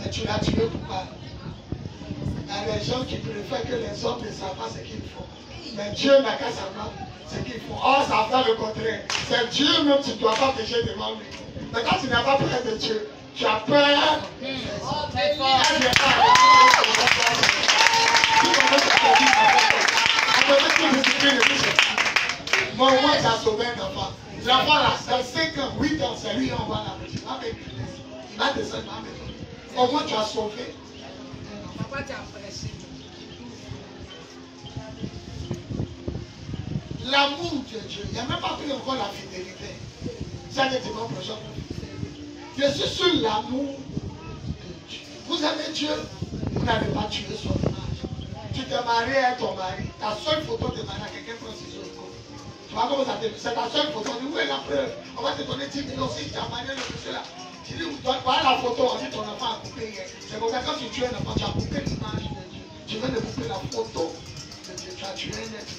Mais tu l'as tué pourquoi? Il y a des gens qui préfèrent que les hommes ne savent pas ce qu'ils font. Mais Dieu n'a qu'à savoir ce qu'ils font. Oh, ça va faire le contraire. C'est Dieu même, tu ne dois pas pécher devant lui. Mais quand tu n'as pas peur de Dieu, tu as peur. Moi, tu as sauvé un enfant. L'enfant là, dans 5 ans, 8 ans, c'est lui, on va la petite. Il va descendre à la maison. Au moins, tu as sauvé. Pourquoi tu as prêché? L'amour de Dieu, il n'y a même pas pris encore la fidélité. C'est un élément prochain. Je suis sur l'amour de Dieu. Vous aimez Dieu, vous n'avez pas tué son image. Tu t'es marié à ton mari. Ta seule photo de mariage, quelqu'un prend ses yeux. Tu vois comment ça te fait? C'est ta seule photo. On dit où est la preuve? On va te donner 10 millions si tu as marié le monsieur là. Tu dis, voilà la photo, on dit ton enfant a coupé hier. C'est comme ça quand tu tues un enfant, tu as coupé l'image de Dieu. Tu viens de couper la photo de Dieu. Tu as tué un être.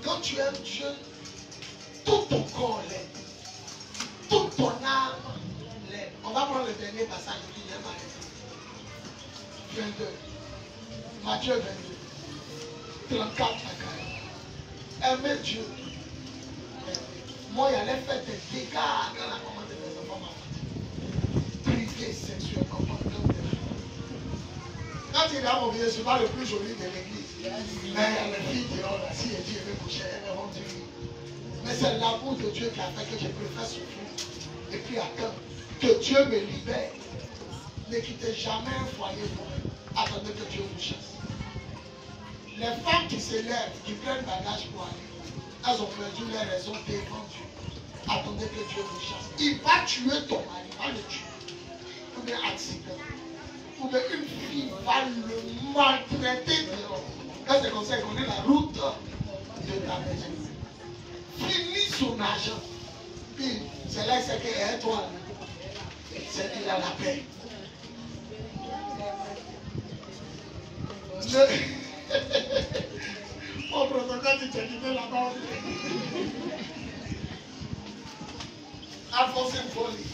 Quand tu aimes Dieu, tout ton corps l'aime. Toute ton âme l'aime. On va prendre le dernier passage qui vient m'arrêter. 22. Matthieu 22. 34 à 40. Aimer Dieu. Moi, il allait faire des dégâts dans la commande des enfants. Privé sexuellement comme des femmes. Quand il est à mon vieux, je ne suis pas le plus joli de l'église. Mais les filles diront là, si Dieu veut coucher, elles vont dire oui. Mais c'est l'amour de Dieu qui a fait que je préfère souffrir. Et puis attends, que Dieu me libère. Ne quittez jamais un foyer pour eux. Attendez que Dieu vous chasse. Les femmes qui s'élèvent, qui prennent bagage pour aller, elles ont perdu les raisons devant Dieu. Attendez que Dieu vous chasse. Il va tuer ton mari, il va le tuer. Ou bien accident. Ou bien une fille va le maltraiter dehors. Là, c'est comme ça qu'on est la route de ta maison. Finis son argent. Puis, c'est là c'est qu'il est toi. C'est qu'il a la paix. Mon protocole, tu t'es quitté là-bas. Alphonse Folie.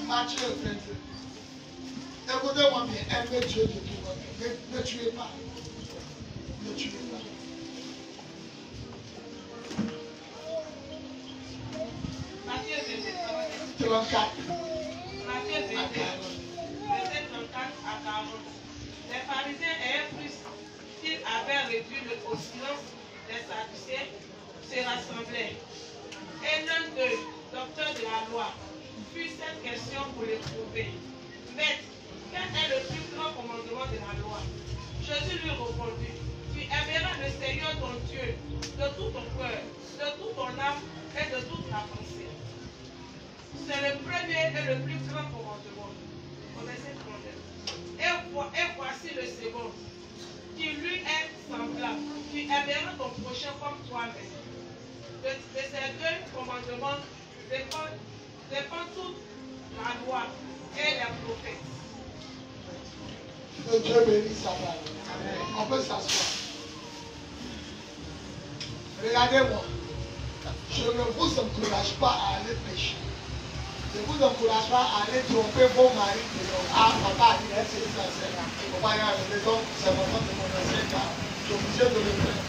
Matthieu 22. Écoutez-moi bien. Aimez Dieu de tout votre cœur. Ne tuez pas. Ne tuez pas. Matthieu 22, 34 Matthieu 22, à 40. verset 34 à 40. Les pharisiens ayant pris qu'ils avaient réduit au silence les Sadducéens se rassemblaient. Et l'un d'eux, docteur de la loi, fit cette question pour les prouver. Maître, quel est le plus grand commandement de la loi? Jésus lui répondit, tu aimeras le Seigneur ton Dieu de tout ton cœur, de toute ton âme et de toute ta pensée. C'est le premier et le plus grand commandement. Au verset 39. Et voici le second, qui lui est semblable. Tu aimeras ton prochain comme toi-même. De ces deux commandements dépend toute la loi et les prophètes. Que Dieu bénisse sa parole. On peut s'asseoir. Regardez-moi. Je ne vous encourage pas à aller pécher. Je ne vous encourage pas à aller tromper vos maris. Ah, papa a dit, c'est ça, c'est là. Papa a raison, c'est vraiment de mon ancien gars. Je suis obligé de le faire.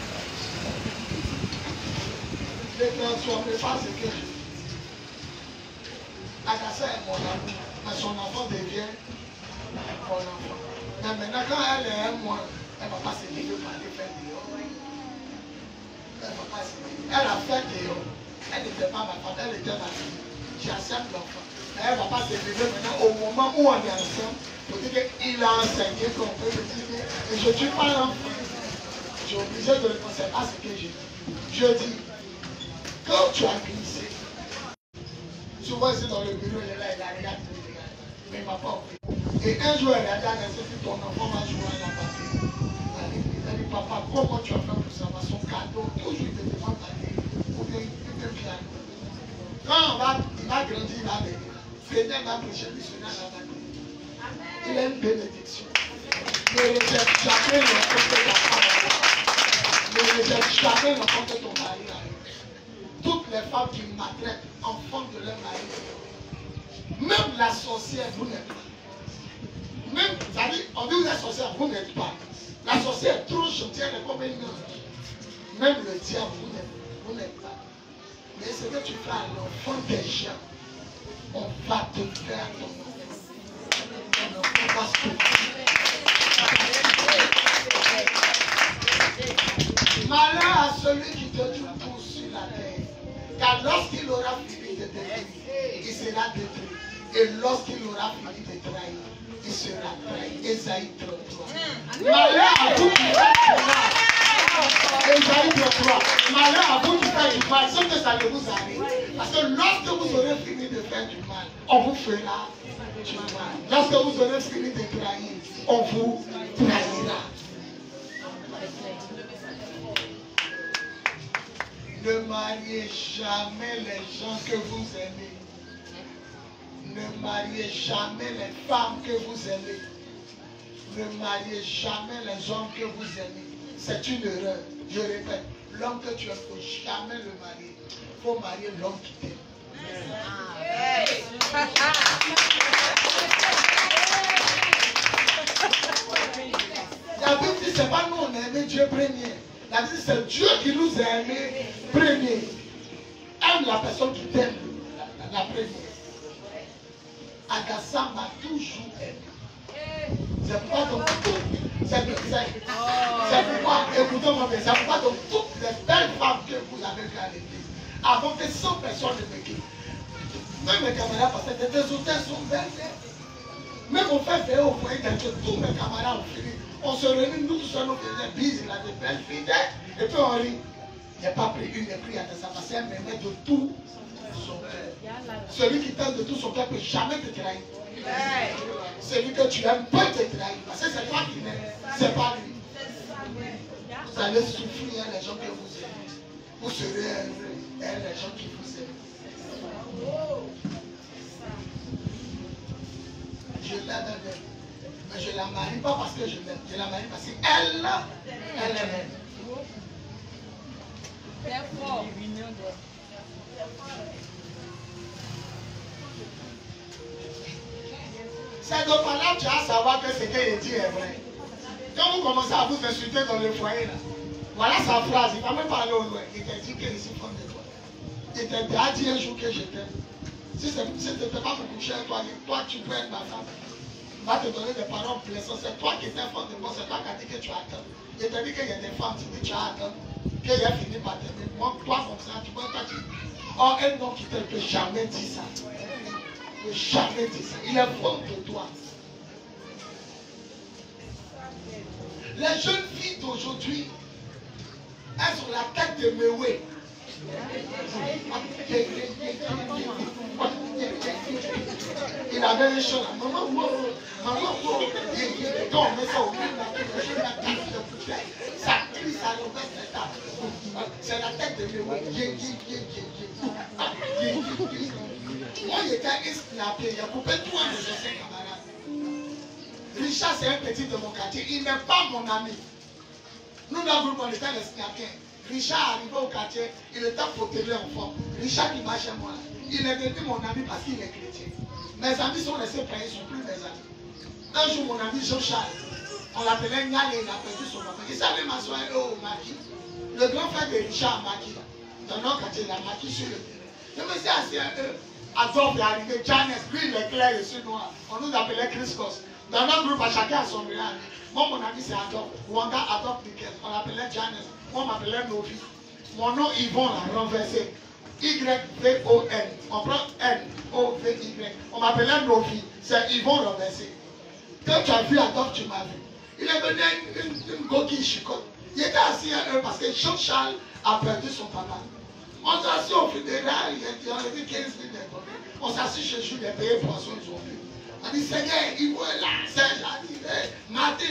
Ne transformez pas ce que je dis. Agassa est mon amour, mais son enfant devient mon enfant. Mais maintenant, quand elle est un mois, elle ne va pas se lever pour aller faire dehors. Elle ne va pas se lever. Elle a fait dehors. Elle n'était pas ma femme, elle était ma fille. J'accepte l'enfant. Mais elle ne va pas se lever maintenant au moment où on est ensemble pour dire qu'il a enseigné qu'on peut me dire que je ne suis pas l'enfant. Je suis obligé de le penser à ce que je dis. Je dis, quand tu as glissé, souvent c'est dans le bureau, il est là, il a regardé, mais il ne m'a pas oublié. Et un jour, elle a dit, ton enfant va jouer à la papier. Elle dit, papa, comment tu as fait pour ça? Son cadeau, toujours il te demande d'aller, ou bien il te vient. Quand il va grandir, il va venir. Seigneur va prêcher, le Seigneur va venir. Il a une bénédiction. Ne rejette jamais l'enfant de ta femme. Ne rejette jamais l'enfant de ton mari. Toutes les femmes qui maltraitent enfants de leur mari, même la sorcière, vous n'êtes pas. Même, ça dit, on dit vous êtes sorcière, vous n'êtes pas. La sorcière est trop gentille, elle est comme une ange. Même le diable, vous n'êtes pas. Mais ce que tu fais à l'enfant des gens, on va te faire ton enfant. On va se faire. Malheur à celui qui te trouve tout sur la terre. Car lorsqu'il aura fini de détruire, il sera détruit. Et lorsqu'il aura fini de trahir, il sera trahi. Ésaïe 33. Malheur à vous qui faites du mal. Ésaïe 33. Malheur à vous qui faites du mal, sauf que ça ne vous arrive. Parce que lorsque vous aurez fini de faire du mal, on vous fera du mal. Lorsque vous aurez fini de trahir, on vous trahira. Ne mariez jamais les gens que vous aimez. Ne mariez jamais les femmes que vous aimez. Ne mariez jamais les hommes que vous aimez. C'est une erreur. Je répète, l'homme que tu aimes, il ne faut jamais le marier. Il faut marier l'homme qui t'aime. La Bible dit, c'est pas nous on a aimé Dieu premier. La Bible dit, c'est Dieu qui nous a aimés premier. Aime la personne qui t'aime, la première. Agassa m'a toujours aimé. C'est pourquoi donc c'est pourquoi, écoutez-moi bien, c'est pourquoi donc toutes les belles femmes que vous avez vues à l'église, avant que 100 personnes ne me quittent, même mes camarades, parce que tes hôtels sont belles. Même on fait veiller au foyer que tous mes camarades ont fini. On se réunit, nous tous seuls, on faisait bise, il a des belles filles, et puis on rit. Il n'a pas pris une, il a pris à ça, parce qu'elle m'aimait de tout son cœur. Celui qui t'aime de tout son cœur ne peut jamais te trahir. Celui que tu aimes peut te trahir. Parce que c'est toi qui m'aimes, c'est pas lui. Vous allez souffrir les gens que vous aimez. Vous serez heureux les gens qui vous aiment. Je l'aime, mais je ne la marie pas parce que je l'aime. Je la marie parce qu'elle m'aime. C'est de par là que tu vas savoir que ce qu'il dit est vrai. Quand vous commencez à vous insulter dans le foyer, là, voilà sa phrase. Il ne va même pas aller au loin. Il t'a dit que je suis fan de toi. Il t'a dit un jour que je t'aime. Si ce n'était pas pour coucher avec toi, tu peux être ma femme. Il va te donner des paroles blessantes. C'est toi qui t'es fan de moi. C'est toi qui as dit que tu attends. Il t'a dit qu'il y a des femmes, tu dis que tu attends. Qu'il a fini par t'aimer. Moi, toi, comme ça, tu vois, toi, tu. Oh, un homme qui ne peut jamais dire ça. Ne jamais dire ça. Il est fan de toi. Les jeunes filles d'aujourd'hui, elles ont la tête de Mewé. Il avait un chant là. Maman, wow. Quand on met ça au milieu de la tête, ça crie, ça l'envers, c'est la tête de Mewé. Moi, j'étais kidnappé, il a coupé tout un de ses camarades. Richard, c'est un petit de mon quartier, il n'est pas mon ami. Nous, dans le groupe, on était les kidnappés. Richard arrivé au quartier, il était protégé en forme. Richard qui marche chez moi, il est devenu mon ami parce qu'il est chrétien. Mes amis sont restés près, ils ne sont plus mes amis. Un jour, mon ami Jean-Charles, on l'appelait Nyale, il a perdu son papa. Il savait m'asseoir au maquis. Le grand frère de Richard Maquis, dans notre quartier, il a maquis sur le terrain. Je me suis assis à eux. Adolphe est arrivé, Janes, lui il est clair et je suis noir. On nous appelait Christos. Dans notre groupe, à chacun a son nom. Moi, mon ami c'est Adolphe. Wanda Adolphe Nickel. On l'appelait Janes. Moi, on m'appelait Novi. Mon nom Yvon l'a renversé. Y-V-O-N. On prend N-O-V-Y. On m'appelait Novi. C'est Yvon renversé. Quand tu as vu Adolphe, tu m'as vu. Il est venu une coquille chicote. Il était assis à eux parce que Jean-Charles a perdu son papa. On s'est assis au funérail, il y en avait 15 000 donnés. On s'est assis chez Jules, il a payé poisson, ils ont vu. On dit, Seigneur, il voit là, Serge a dit, Martin,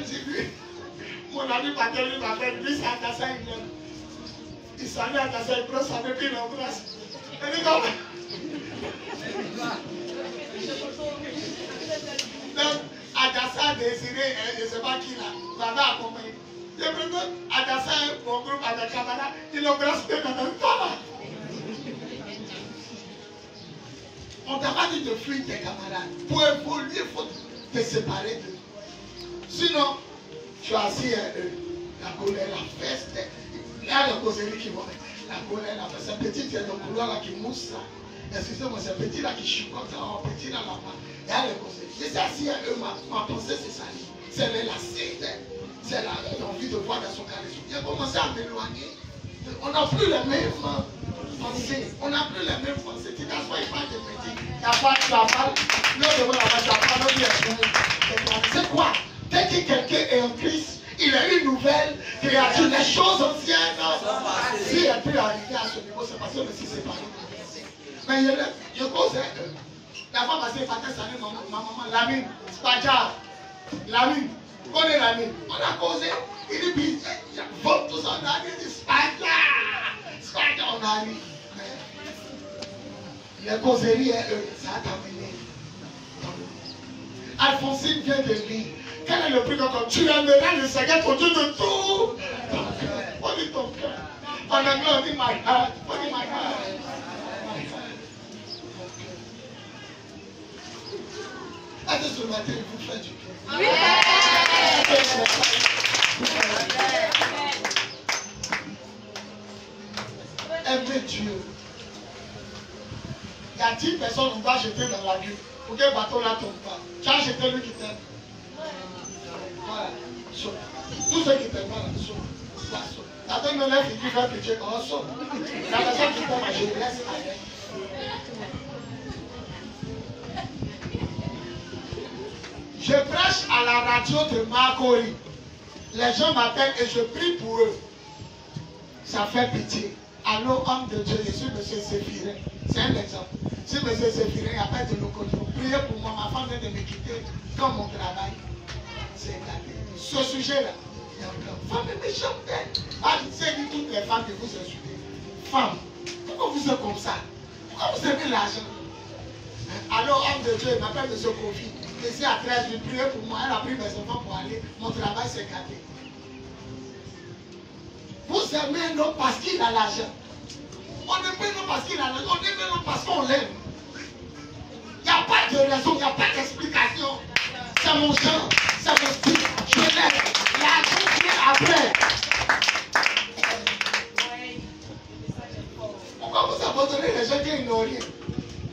j'ai vu. Mon ami Patel, lui m'a fait, lui c'est Akassa, il salue Akassa, il prend sa main, puis il l'embrasse. Il dit, comme. Donc, Akassa désiré, je ne sais pas qui là, m'avait accompagné. Je présente Akassa, mon groupe avec camarades, il l'embrasse de dans le temps. On t'a pas dit de fuir tes camarades. Pour évoluer, il faut te séparer d'eux. Sinon, tu es assis à eux. La colère, la fesse. Il y a la causerie qui va mettre. La colère, la fesse. C'est petit, il y a le couloir là qui mousse ça. Excusez-moi, c'est petit là qui chicote là. Petit là là-bas. Il y a les causeries. Je suis assis à eux, ma pensée c'est ça. C'est relâché. C'est là, j'ai envie de voir dans son charisme. J'ai commencé à m'éloigner. On n'a plus les mêmes pensées. On n'a plus les mêmes pensées. Tu t'assois, il parle de petit. Il n'y a pas de travail. C'est quoi? Dès que quelqu'un est en Christ, il est une nouvelle créature. Les choses anciennes. Si elle peut arriver à ce niveau, c'est parce que je me suis séparé de Christ. Mais je cause. La fois passée, il fallait saluer ma maman, Lamine, Spadja, Lamine. On est l'ami. On a causé. Il dit, vote tout ça. On a dit, Spadja, on a dit. Les causeries, ça a terminé. Alphonsine vient de lire. Quel est le prix quand tu aimeras le Seigneur pour Dieu de tout ton cœur? On dit ton cœur. En anglais, on dit my heart. On dit my heart. Est-ce que ce matin, vous faites du bien? Oui. Aimez Dieu. Il y a 10 personnes qu'on doit jeter dans la gueule pour que le bateau là tombe pas. Tu as jeté lui qui t'aime. Voilà. Tous ceux qui t'aiment, voilà. Saute. La donne de l'œuf qui fait pitié, on saute. La personne qui t'aime, je laisse avec. Je prêche à la radio de Marcory. Les gens m'appellent et je prie pour eux. Ça fait pitié. Allô, homme de Dieu, je suis M. Zéphirin. C'est un exemple. Si M. Zéphirin n'a pas de l'occasion, priez pour moi. Ma femme vient de me quitter comme mon travail. C'est éclaté. Ce sujet-là, il y a une femme méchante. Ah, c'est dit toutes les femmes que vous insultez. Femme, pourquoi vous êtes comme ça? Pourquoi vous aimez l'argent? Alors, homme de Dieu, il m'appelle M. Kofi. Ici à 13, je priais pour moi. Elle a pris mes enfants pour aller. Mon travail s'est gâté. Vous aimez un homme parce qu'il a l'argent. On aime un homme parce qu'il a l'argent. On aime un homme parce qu'on l'aime. Il n'y a pas de raison, il n'y a pas d'explication. C'est mon genre, c'est mon style. Je l'aime. L'argent vient après. Pourquoi vous abandonnez les gens qui n'ont rien?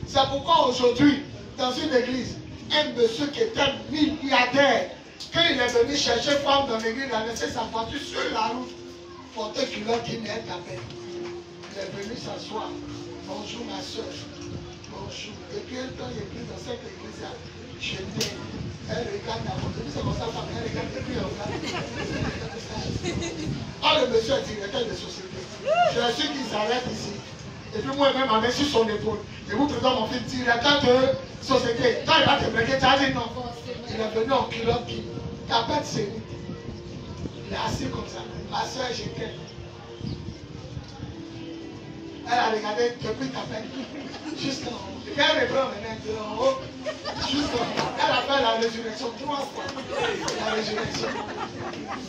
C'est pourquoi aujourd'hui, dans une église, un monsieur qui était milliardaire, quand il est venu chercher femme dans l'église, il a laissé sa voiture sur la route. Porter culotte qui n'est qu'appel. Il est venu s'asseoir. Bonjour ma soeur. Bonjour. Et puis un temps, il est pris dans cette église. Je t'aime. Elle regarde la photo. C'est comme ça, elle regarde et puis elle regarde. Ah, le monsieur est directeur de société. Je suis qui s'arrête ici. Et puis moi-même, ma main sur son épaule. Je vous présente mon fils directeur de société. Quand il va te breaker, tu as dit non. Il est venu en culotte qui t'appelle c'est lui. Il est assis comme ça. Ma soeur, je t'aime. Elle a regardé depuis ta peine. Jusqu'en haut. Quand elle reprend maintenant en haut, jusqu'en haut. Elle a fait la résurrection 3 fois. La résurrection.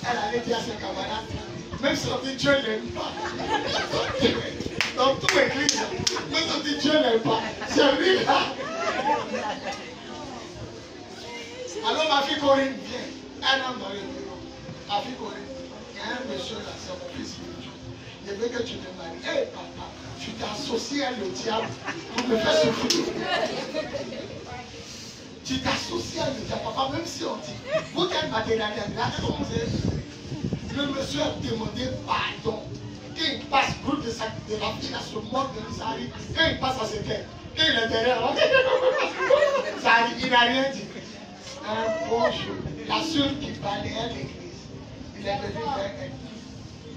Elle allait dire à ses camarades, même si on dit Dieu n'aime pas. Dans tout l'église, même si on dit Dieu n'aime pas, c'est lui là. Alors ma fille Corinne vient. Elle entre dans le bureau. Ma fille Corinne, il y a un monsieur là, c'est mon fils. Je veux que tu te maries. Hé papa, tu t'es associé à le diable pour me faire souffrir. Tu t'associes à le diable, papa, même si on dit, vous êtes matérialiste, le monsieur a demandé pardon. Quand il passe, groupe de la fille, à ce monde de ça arrive. Quand il passe à ce terre, quand il est derrière, ça arrive, il n'a rien dit. Un bon jour, la soeur qui parlait à l'église, il est venu vers elle.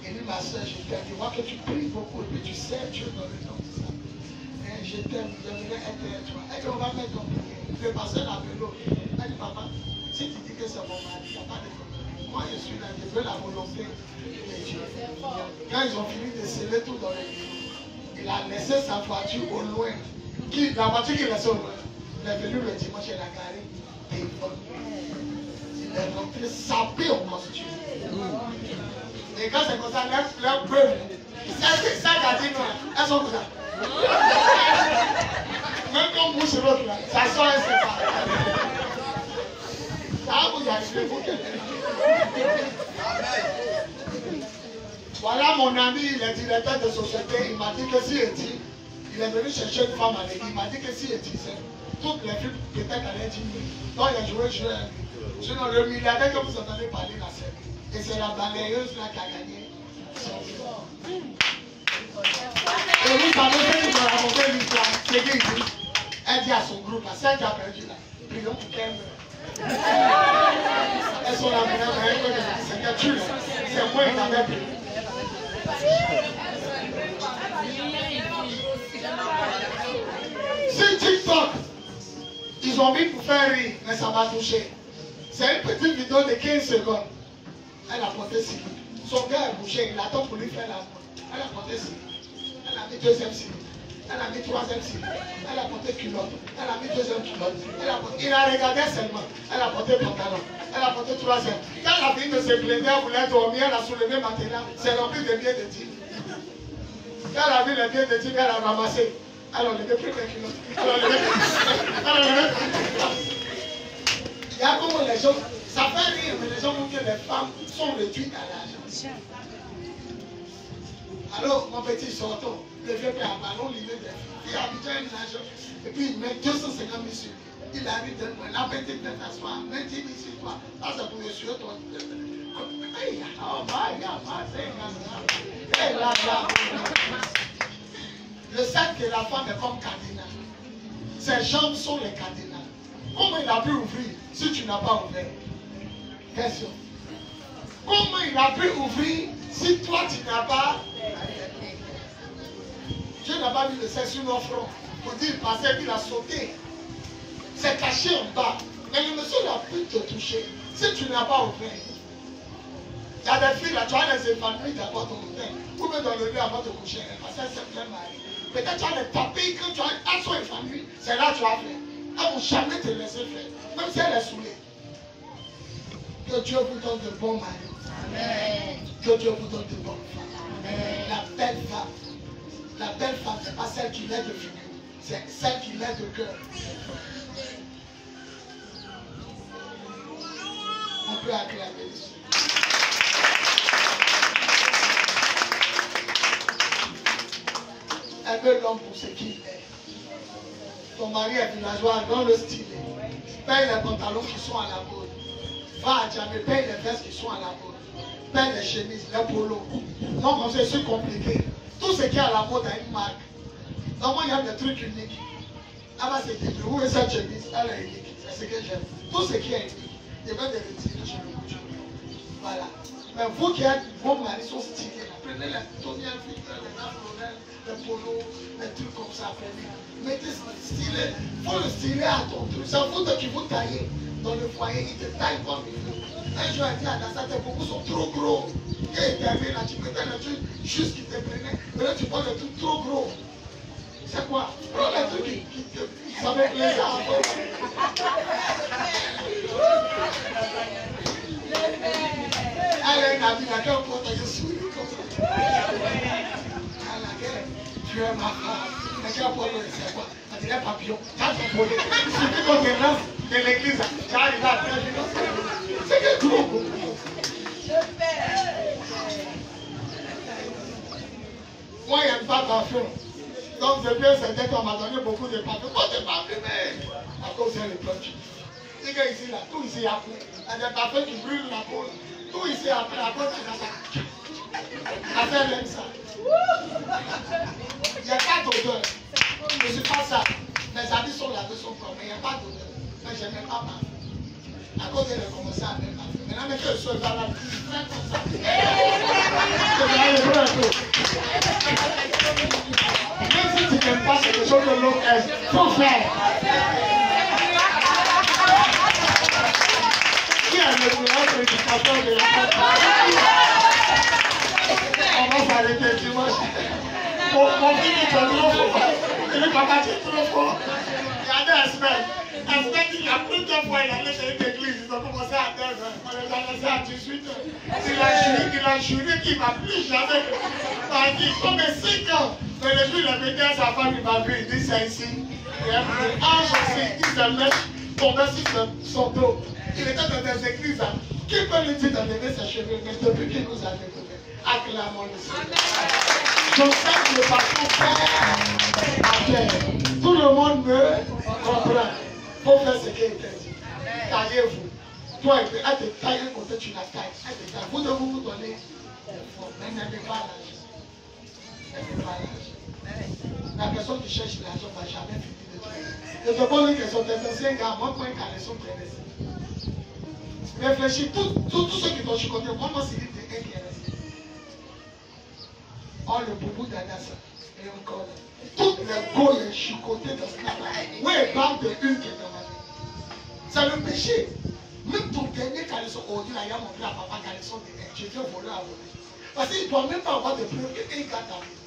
Il dit, ma soeur, je t'aime. Je vois que tu pries beaucoup et puis tu sais Dieu dans le nom de ça. Et je t'aime, je voudrais être avec toi. Elle dit, on va mettre ton prière. Le pasteur l'appelle l'autre. Elle dit, papa, si tu dis que c'est mon mari, il n'y a pas de problème. Moi, je suis là, je veux la volonté de Dieu. Quand ils ont fini de sceller tout dans l'église, il a laissé sa voiture au loin. La voiture qu'il laissait au loin, il est venu le dimanche, il a garé. Il est rentré sapé au costume. Et quand c'est comme ça, leur preuve, ça gardine, elles sont comme ça. Même quand on bouge sur l'autre là, ça sort et c'est pas. Ça va vous arriver, vous voilà mon ami, il est directeur de société, il m'a dit que si il est venu chercher une femme à l'église, il m'a dit que si il disait, toutes les filles peut-être allaient dire oui. Donc il a joué. Sinon le milliardaire que vous entendez parler là, c'est lui. Et c'est la balayeuse là qui a gagné son sport. Et vous savez que nous avons raconté l'histoire. C'est qu'il dit, elle dit à son groupe, là, celle qui a perdu là, ils l'ont pour qu'elle meure. Elles sont là maintenant, c'est que tu là. C'est moi qui l'avais pris. Si TikTok, ils ont mis pour faire rire, mais ça m'a touché. C'est une petite vidéo de 15 secondes. Elle a porté slip. Son gars est bouché, il attend pour lui faire la mort. Elle a porté slip. Elle a mis deuxième slip. Elle a mis troisième slip. Elle a porté culotte. Elle a mis deuxième culotte. Il a regardé seulement. Elle a porté pantalon. Elle a porté troisième. Quand la fille de se plaignait, elle voulait dormir, elle a soulevé maintenant. C'est rempli de billets de 10. Quand elle a vu les billets de 10, elle a ramassé. Alors, les deux premiers culottes. Il y a comment les gens, ça fait rire, mais les gens montrent que les femmes sont réduites à l'argent. Alors, mon petit sortant, le vieux père à ballon, il met des filles. Il a habité un argent, et puis il met 250 000 sur lui. Il arrive de moi, la petite de t'asseoir, 20 000 sur toi. Là, c'est pour le suivre ton. Le sac que la femme est comme cardinal. Ses jambes sont les cardinals. Comment il a pu ouvrir si tu n'as pas ouvert? Question. Comment il a pu ouvrir si toi tu n'as pas? Dieu n'a pas mis le sexe sur nos fronts pour dire parce qu'il a sauté. C'est caché en bas. Mais le monsieur n'a pu te toucher si tu n'as pas ouvert. Il y a des filles là, tu as les évanouies d'abord ton hôtel. Ou même dans le lit avant de coucher. Parce qu'elle s'est bien mariée. Peut-être tu as les tapis quand tu as sont évanouies. C'est là que tu as fait. Elle ne va jamais te laisser faire. Même si elle est saoulée. Que Dieu vous donne de bons maris. Amen. Que Dieu vous donne de bonnes femmes. Amen. La belle femme, ce n'est pas celle qui l'est de figure. C'est celle qui l'est de cœur. On peut acclamer ici. Aime l'homme pour ce qu'il est. Ton mari est villageois, dans le style. Paye les pantalons qui sont à la mode. Va à Djamé, paye les vestes qui sont à la mode. Paye les chemises, les polos. Non, comme c'est compliqué. Tout ce qui est à la mode a une marque. Normalement, il y a des trucs uniques. Ah bah c'est dit, vous voyez cette chemise, elle est unique. C'est ce que j'aime. Tout ce qui est unique, je vais les retirer chez le couture. Voilà. Mais vous qui êtes, vos maris sont stylés. Prenez les tonnières filtres, les afro-rêves, les polos, les trucs comme ça. Mettez stylé. Il faut le styler à ton truc. C'est vous qui vous taillez. dans le foyer, ils te taillent comme il faut. Un jour, elle dit à Dassa, tes bobos sont trop gros. Et il t'avait là, tu mettais le truc juste qui te prenait. Mais là, tu prends le truc trop gros. C'est quoi? Prends le truc qui te... Ça met les armes. Allez, Nabi, la gueule pour te souris comme ça. Tu es ma femme. La gueule pour te c'est quoi? Ça dirait papillon. Ça, c'est pour les... Si tu comptes les lances de l'église, j'arrive à faire du lance. C'est que gros. Moi, il n'y a pas de parfum. Donc, depuis un certain temps, on m'a donné beaucoup de parfum. Pas de parfum, mais à cause de l'époque. C'est que ici, là, tout ici après. Il y a des parfums qui brûlent la peau. Tout ici après, la peau, c'est ça. La faire même ça. Il n'y a pas d'odeur. Je ne suis pas ça. Mes habits sont lavés, sont propres, mais il n'y a pas d'odeur. Mais je n'aime pas parfum. À cause de commencer à mettre parfum. Maintenant, mais que je sois dans la vie, je fais comme ça. Même si tu n'aimes pas quelque chose que l'autre aime, il faut faire. Qui a le plus grand prédicateur de la fête? On va s'arrêter dimanche. Mon fils dit trop fort. Il dit papa, tu es trop fort. Regardez la semaine. La semaine, la première fois, il allait dans une église. Ils ont commencé à 9 heures. On les a laissés à 18 heures. Il a juré qu'il ne va plus jamais. Il comme 5 ans. Mais le jour, il a dit à sa femme, il m'a vu. Il dit c'est ici. Et un ange aussi, il dit c'est mèche tombait sur son dos. Il était dans des églises. Qui peut lui dire d'enlever ses cheveux? Mais depuis qu'il nous a découvert, acclamons le Seigneur. Je sais que le patron fait à terre. Tout le monde me comprend. Il faut faire ce qui est dit. Taillez-vous. Toi, elle te taille un côté, tu la tailles. Vous devez vous donner l'effort. Mais n'aimez pas l'argent. N'aimez pas l'argent. La personne qui cherche l'argent ne va jamais finir de trouver. Je te pose une question. Tes anciens gars, moi, quand ils sont très restés. Réfléchis, tous ceux qui t'ont chicoté, moi, c'est l'idée qui est resté. Oh, le boubou d'Adassa. Et encore là. Toutes les go, les chicotés de ce là-bas. Oui, parle de une qui est dans ma vie. C'est le péché. Même ton dernier caleçon, on dit là, il a montré à papa caleçon de je viens voler à voler. Parce qu'il ne doit même pas avoir de preuves qu'il garde ta vie.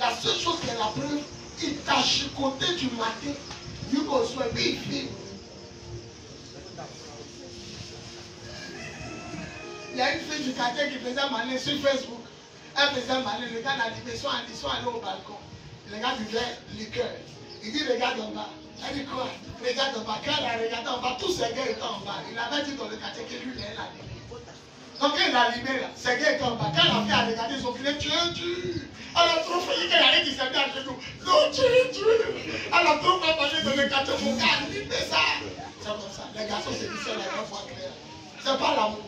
La seule chose qui est la preuve, il t'a chicoté du matin. Il reçoit, puis il filme. Il y a une fille du quartier qui faisait malin sur Facebook. Elle faisait malin, le gars l'a dit, ils sont allés au balcon. Le gars buvait liqueur. Il dit, regarde en bas. Elle dit quoi? Regarde en bas. Quand elle a regardé en bas, tous ces gars étaient en bas. Il avait dit dans le quartier que lui, elle a libéré. Donc quand il a libéré, ces gars étaient en bas. Quand la fille a regardé, ils ont crié, tu es Dieu. Elle a trop fait, il y a rien qui s'est mis à genoux. Non, tu es Dieu. Elle a trop fait parler dans le quartier. Mon gars, libère ça. C'est comme ça. Les garçons se disent, c'est la voix claire. C'est pas l'amour.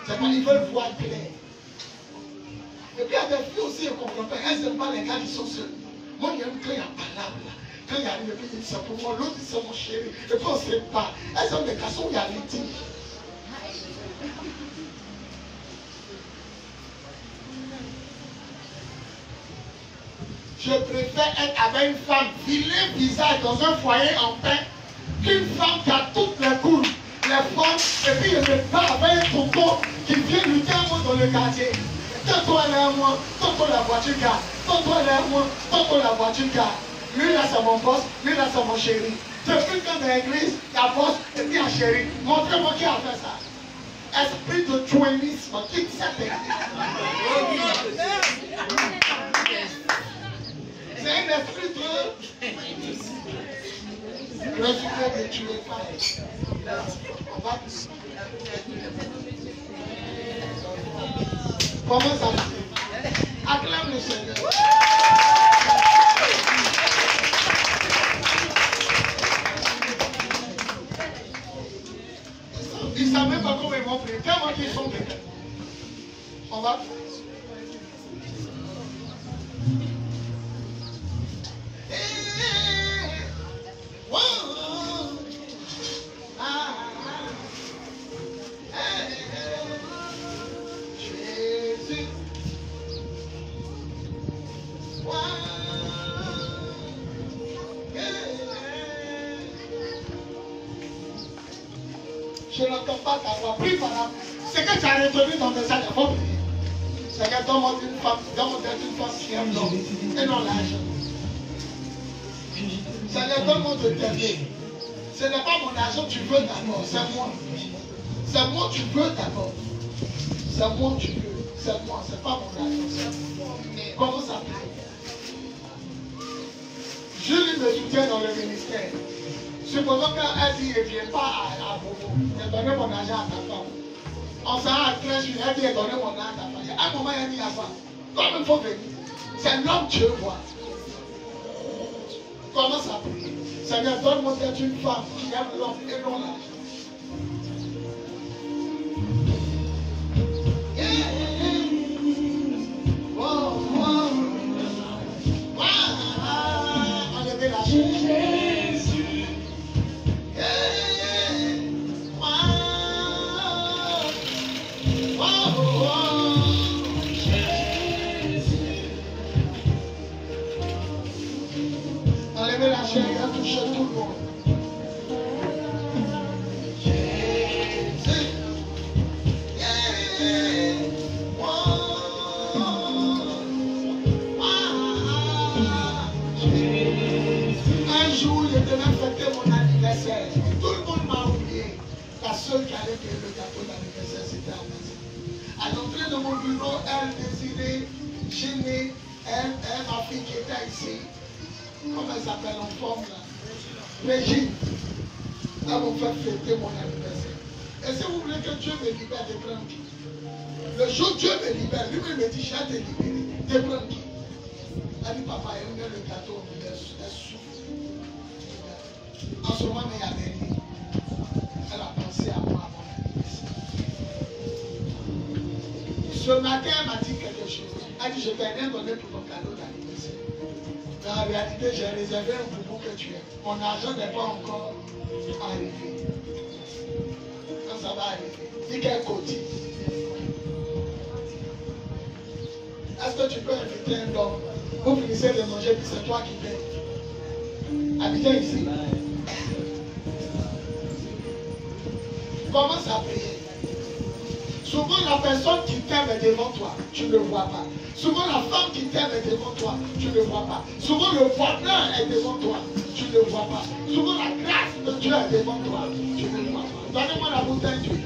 C'est pas, ils veulent voir clair. Et puis il y a des filles aussi, elles ne comprennent pas. Elles n'aiment pas les gars qui sont seuls. Moi, j'aime quand il y a palabre là. Quand il y a une fille qui dit c'est pour moi, l'autre dit c'est mon chéri. Et puis on ne sait pas. Elles ont des garçons où il y a litige. Je préfère être avec une femme vilain visage dans un foyer en paix qu'une femme qui a toutes les couilles, les formes, et puis je me bats avec un tonton qui vient lutter un mot dans le quartier. Tantôt elle est à moi, tantôt la voiture garde. Tantôt elle est à moi, tantôt la voiture garde. Lui là c'est mon boss, lui là c'est mon chéri. Depuis quand dans l'église, il y a boss et puis il y a chéri. Montrez-moi qui a fait ça. Esprit de chouinisme, qui cette église? C'est un esprit de résumé de tuer pareil. On va comment ça se fait? Acclame le Seigneur. Ils ne savent même pas comment ils vont prier. Tellement qu'ils sont quelqu'un. On va prier. Je n'entends pas ta voix. Prie par là. Ce que tu as retenu dans le message, il faut prier. C'est que dans mon une femme qui aime l'homme et non l'argent. Seigneur, donne-moi de t'aider. Ce n'est pas mon argent que tu veux d'abord, c'est moi. C'est moi que tu veux d'abord. C'est moi que tu veux. C'est moi, c'est pas mon argent, c'est moi. Comment ça peut? Julie me soutient dans le ministère. Supposons qu'elle dit, ne viens pas à Bobo. J'ai donné mon argent à ta femme. On s'en a très sûr, elle dit, j'ai donné mon argent à ta femme. À un moment, elle dit à toi, toi, il faut venir. C'est l'homme que Dieu voit. Comment ça peut? Seigneur, donne-moi d'être une femme qui aime l'homme et non l'argent. Enlevez la chaise. Enlevez la chaise, il a touché tout le monde. Un jour, je devais fêter mon anniversaire. Tout le monde m'a oublié. La seule qui allait payer le gâteau d'anniversaire, c'était Amazon. À l'entrée de mon bureau, elle désirait, Ginny, elle, ma fille qui était ici. Comment elle s'appelle en forme là? Régine. Elles m'ont fait fêter mon anniversaire. Et si vous voulez que Dieu me libère, de prendre qui? Le jour où Dieu me libère, lui-même me dit, j'ai te libérer. De prendre qui? Elle dit, papa, elle met le gâteau, elle souffle. En ce moment, il y avait rien. Elle a pensé à moi à mon anniversaire. Ce matin, elle m'a dit quelque chose. Elle dit, je vais rien donner pour ton cadeau d'anniversaire. Mais en réalité, j'ai réservé un boubou que tu aimes. Mon argent n'est pas encore arrivé. Quand ça va arriver, dis qu'elle cotise. Est-ce que tu peux inviter un homme? Vous finissez de manger, puis c'est toi qui paie. Habitez ici. Commence à prier. Souvent la personne qui t'aime est devant toi, tu ne le vois pas. Souvent la femme qui t'aime est devant toi, tu ne le vois pas. Souvent le voisin est devant toi, tu ne le vois pas. Souvent la grâce de Dieu est devant toi, tu ne le vois pas. Donnez-moi la bouteille d'huile.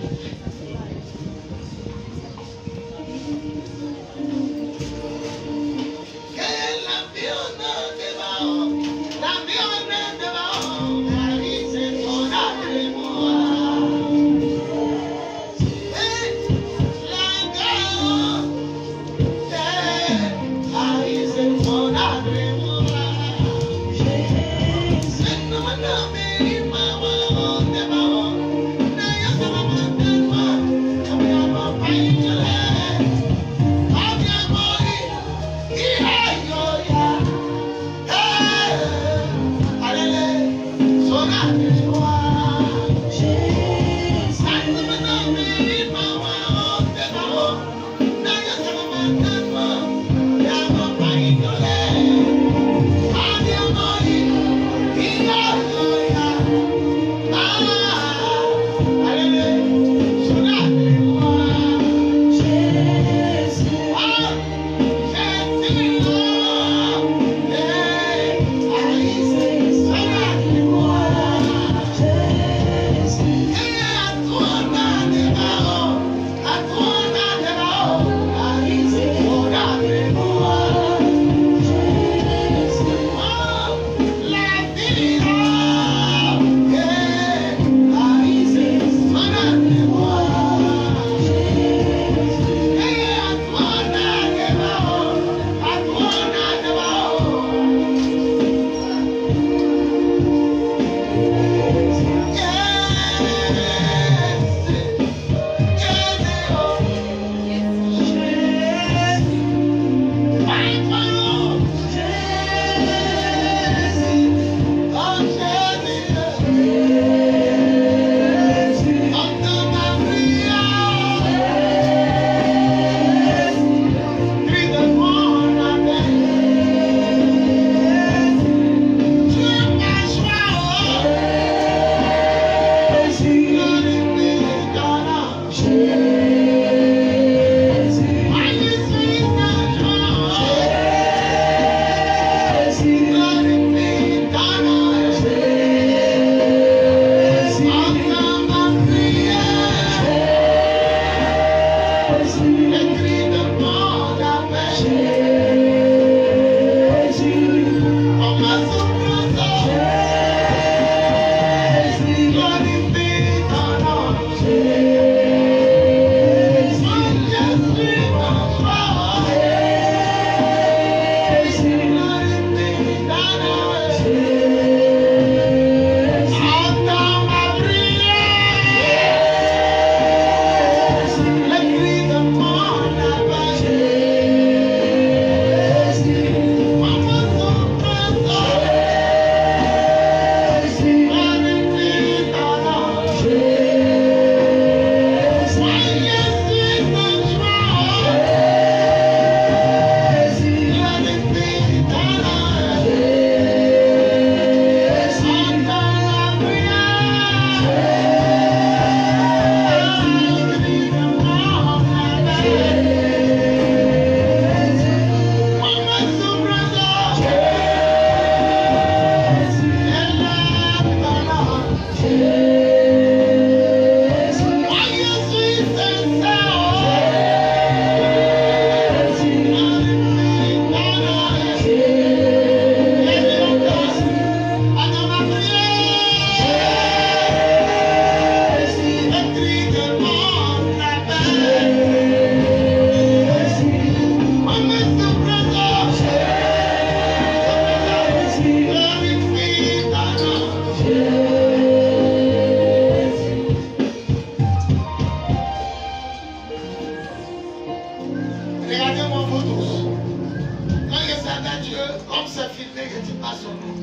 filmé que tu passes son nom.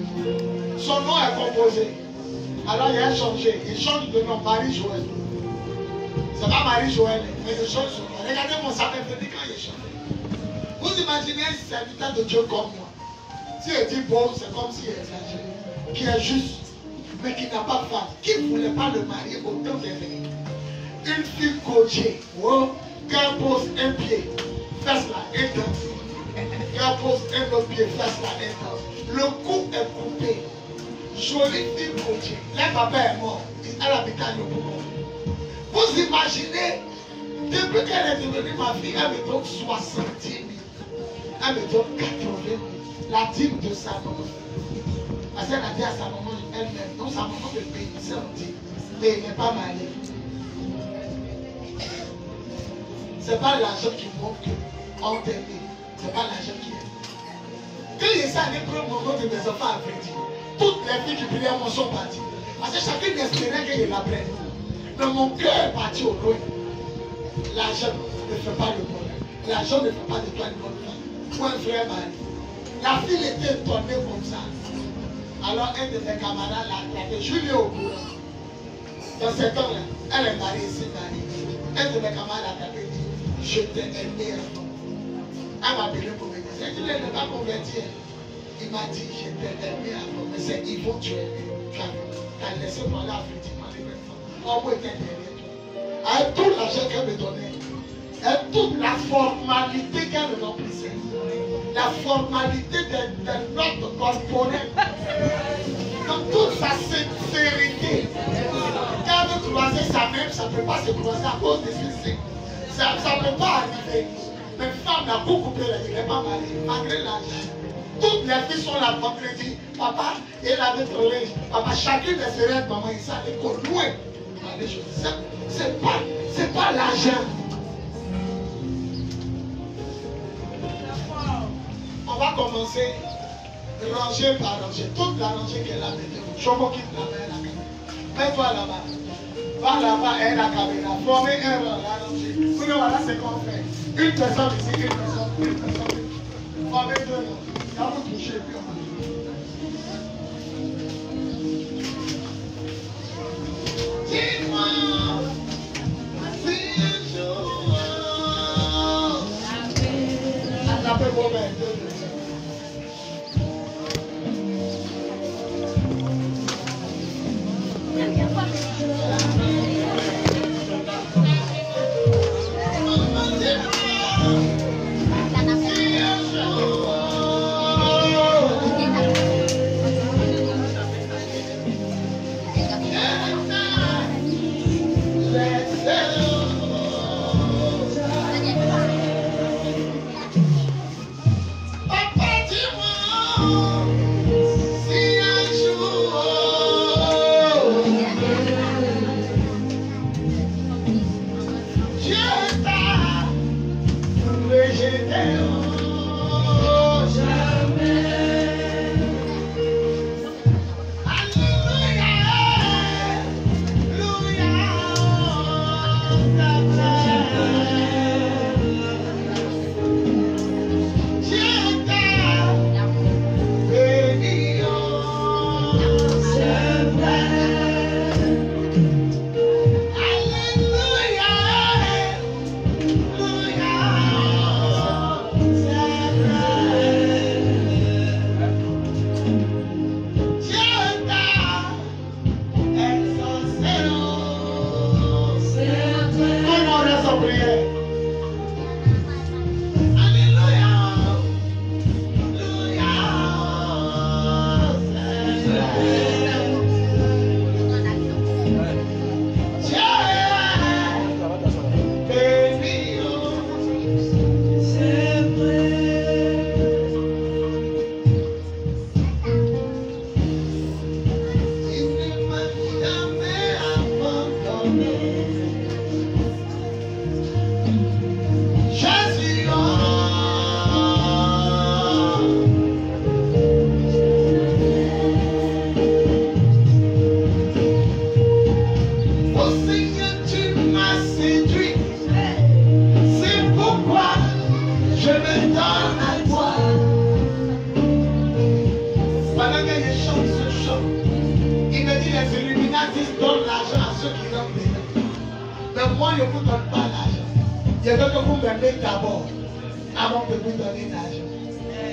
Son nom est composé. Alors il a changé. Il change de nom, Marie-Joël. C'est pas Marie-Joël, mais il change son nom. Regardez mon sapin venu quand il est changé. Vous imaginez un serviteur de Dieu comme moi. Si il dit bon, c'est comme s'il est exagéré. Qui est juste, mais qui n'a pas de femme. Qui ne voulait pas le marier au temps des veilles. Une fille coachée, oh, qui pose un pied, fesse là, et danse. Qui pose un autre pied, fesse là, et danse. Le cou est coupé. Jolie fille coachée. Le papa est mort. Elle habite à Yopougon. Vous imaginez, depuis qu'elle est devenue ma fille, elle me donne 70 000. Elle me donne 80 000. La dîme de sa maman. Parce qu'elle a dit à sa maman elle-même, donc sa maman me paye 100 000. Mais il n'est pas marié. Ce n'est pas l'argent qui montre qu'on t'aime. Ce n'est pas l'argent qui est. Quand il est allé prendre mon nom de mes enfants à Freddy, toutes les filles qui priaient moi sont parties. Parce que chacune espérait qu'il la prenne. Mais mon cœur est parti au loin. L'argent ne fait pas le bonheur. L'argent ne fait pas de toi une bonne femme. Ou un frère mari. La fille était étonnée comme ça. Alors un de mes camarades l'a attrapé. Je lui ai au courant. Dans ce temps-là, elle est mariée, c'est mariée. Un de mes camarades l'a attrapé et dit, je t'ai aimé avant. Elle m'a appelé pour me dire, il n'est pas converti. Il m'a dit, je t'ai aimé avant. Mais c'est Yvon, tu as laissé parler à Freddy. Comment était derrière toi? Avec tout l'argent qu'elle me donnait, et toute la formalité qu'elle me remplissait, la formalité de notre corporel, dans toute sa sincérité, quand elle veut croiser sa mère, ça ne peut pas se croiser à cause de ceci. Ça ne peut pas arriver. Mais femme n'a pas coupé, il n'est pas marié, malgré l'argent. Toutes les filles sont là le vendredi. Papa, il avait ton linge. Papa, chacune de ses rêves, maman, il savait qu'au loin. C'est pas l'argent. On va commencer rangée par rangée. Toute la rangée qu'elle a mettée. Chomo quitte la main. Mets-toi là-bas. Va là-bas et la caméra. Formez un rang, la rangée. Vous voilà ce qu'on fait. Une personne ici, une personne. Formez deux rangs. Quand vous touchez, puis on va. Dis-moi. Attrapez vos mains. il chante ce chant. Il me dit les Illuminati donnent l'argent à ceux qui rentrent dedans. Mais moi, je ne vous donne pas l'argent. Je veux que vous m'aimez d'abord, avant de vous donner l'argent.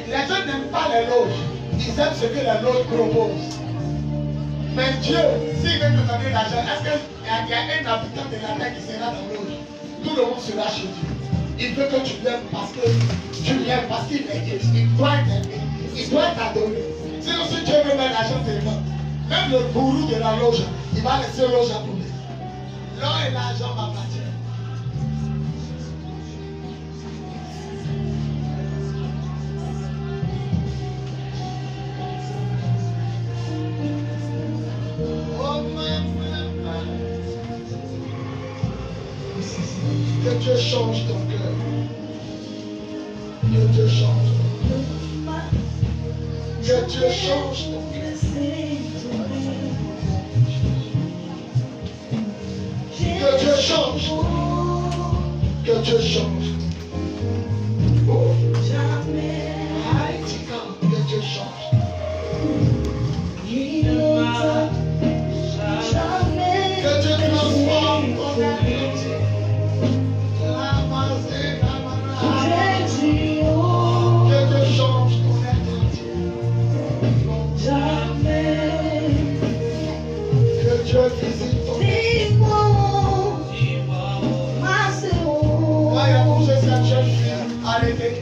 Les gens n'aiment pas les loges. Ils aiment ce que les loges proposent. Mais Dieu, s'il veut te donner l'argent, est-ce qu'il y a un habitant de la terre qui sera dans la loge? Tout le monde sera chez Dieu. Il veut que tu l'aimes parce que tu l'aimes, parce qu'il existe. Il doit t'aimer. Il doit t'adorer. Sinon, si Dieu veut mettre l'argent tellement, même le gourou de la loge, il va laisser loge à couler. L'or et l'argent m'appartiennent. Que Dieu change ton cœur. Que Dieu change ton cœur. Que Dieu change ton cœur. Que Dieu change. Que Dieu change. Haïti, que Dieu change. Que Dieu transforme ton amitié. Que Dieu change ton être entier. Que Dieu visite ton être. Quand il a bougé cette jeune fille, arrêtez.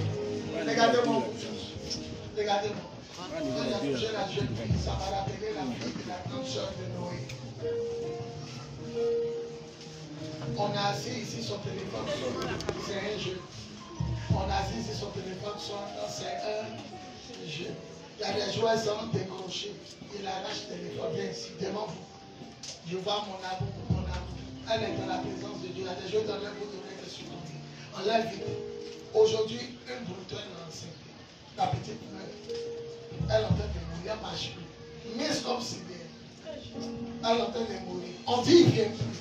Regardez-moi. Regardez-moi. Quand il a bougé la jeune fille, ça m'a rappelé la fille de la grande soeur de Noé. On a assis ici son téléphone, c'est un jeu. On a assis ici son téléphone, c'est un jeu. Il y a des joueurs sans décrocher. Il arrache le téléphone, viens ici, devant vous. Je vois mon amour, mon amour. Elle est dans la présence de Dieu. Il y a des joueurs dans leur vous donner des secondes. On l'a vu. Aujourd'hui, une bretonne enceinte. La petite meurt. Elle est en train de mourir, elle ne marche plus. Mais comme si bien. Elle est en train de mourir. On dit il ne vient plus.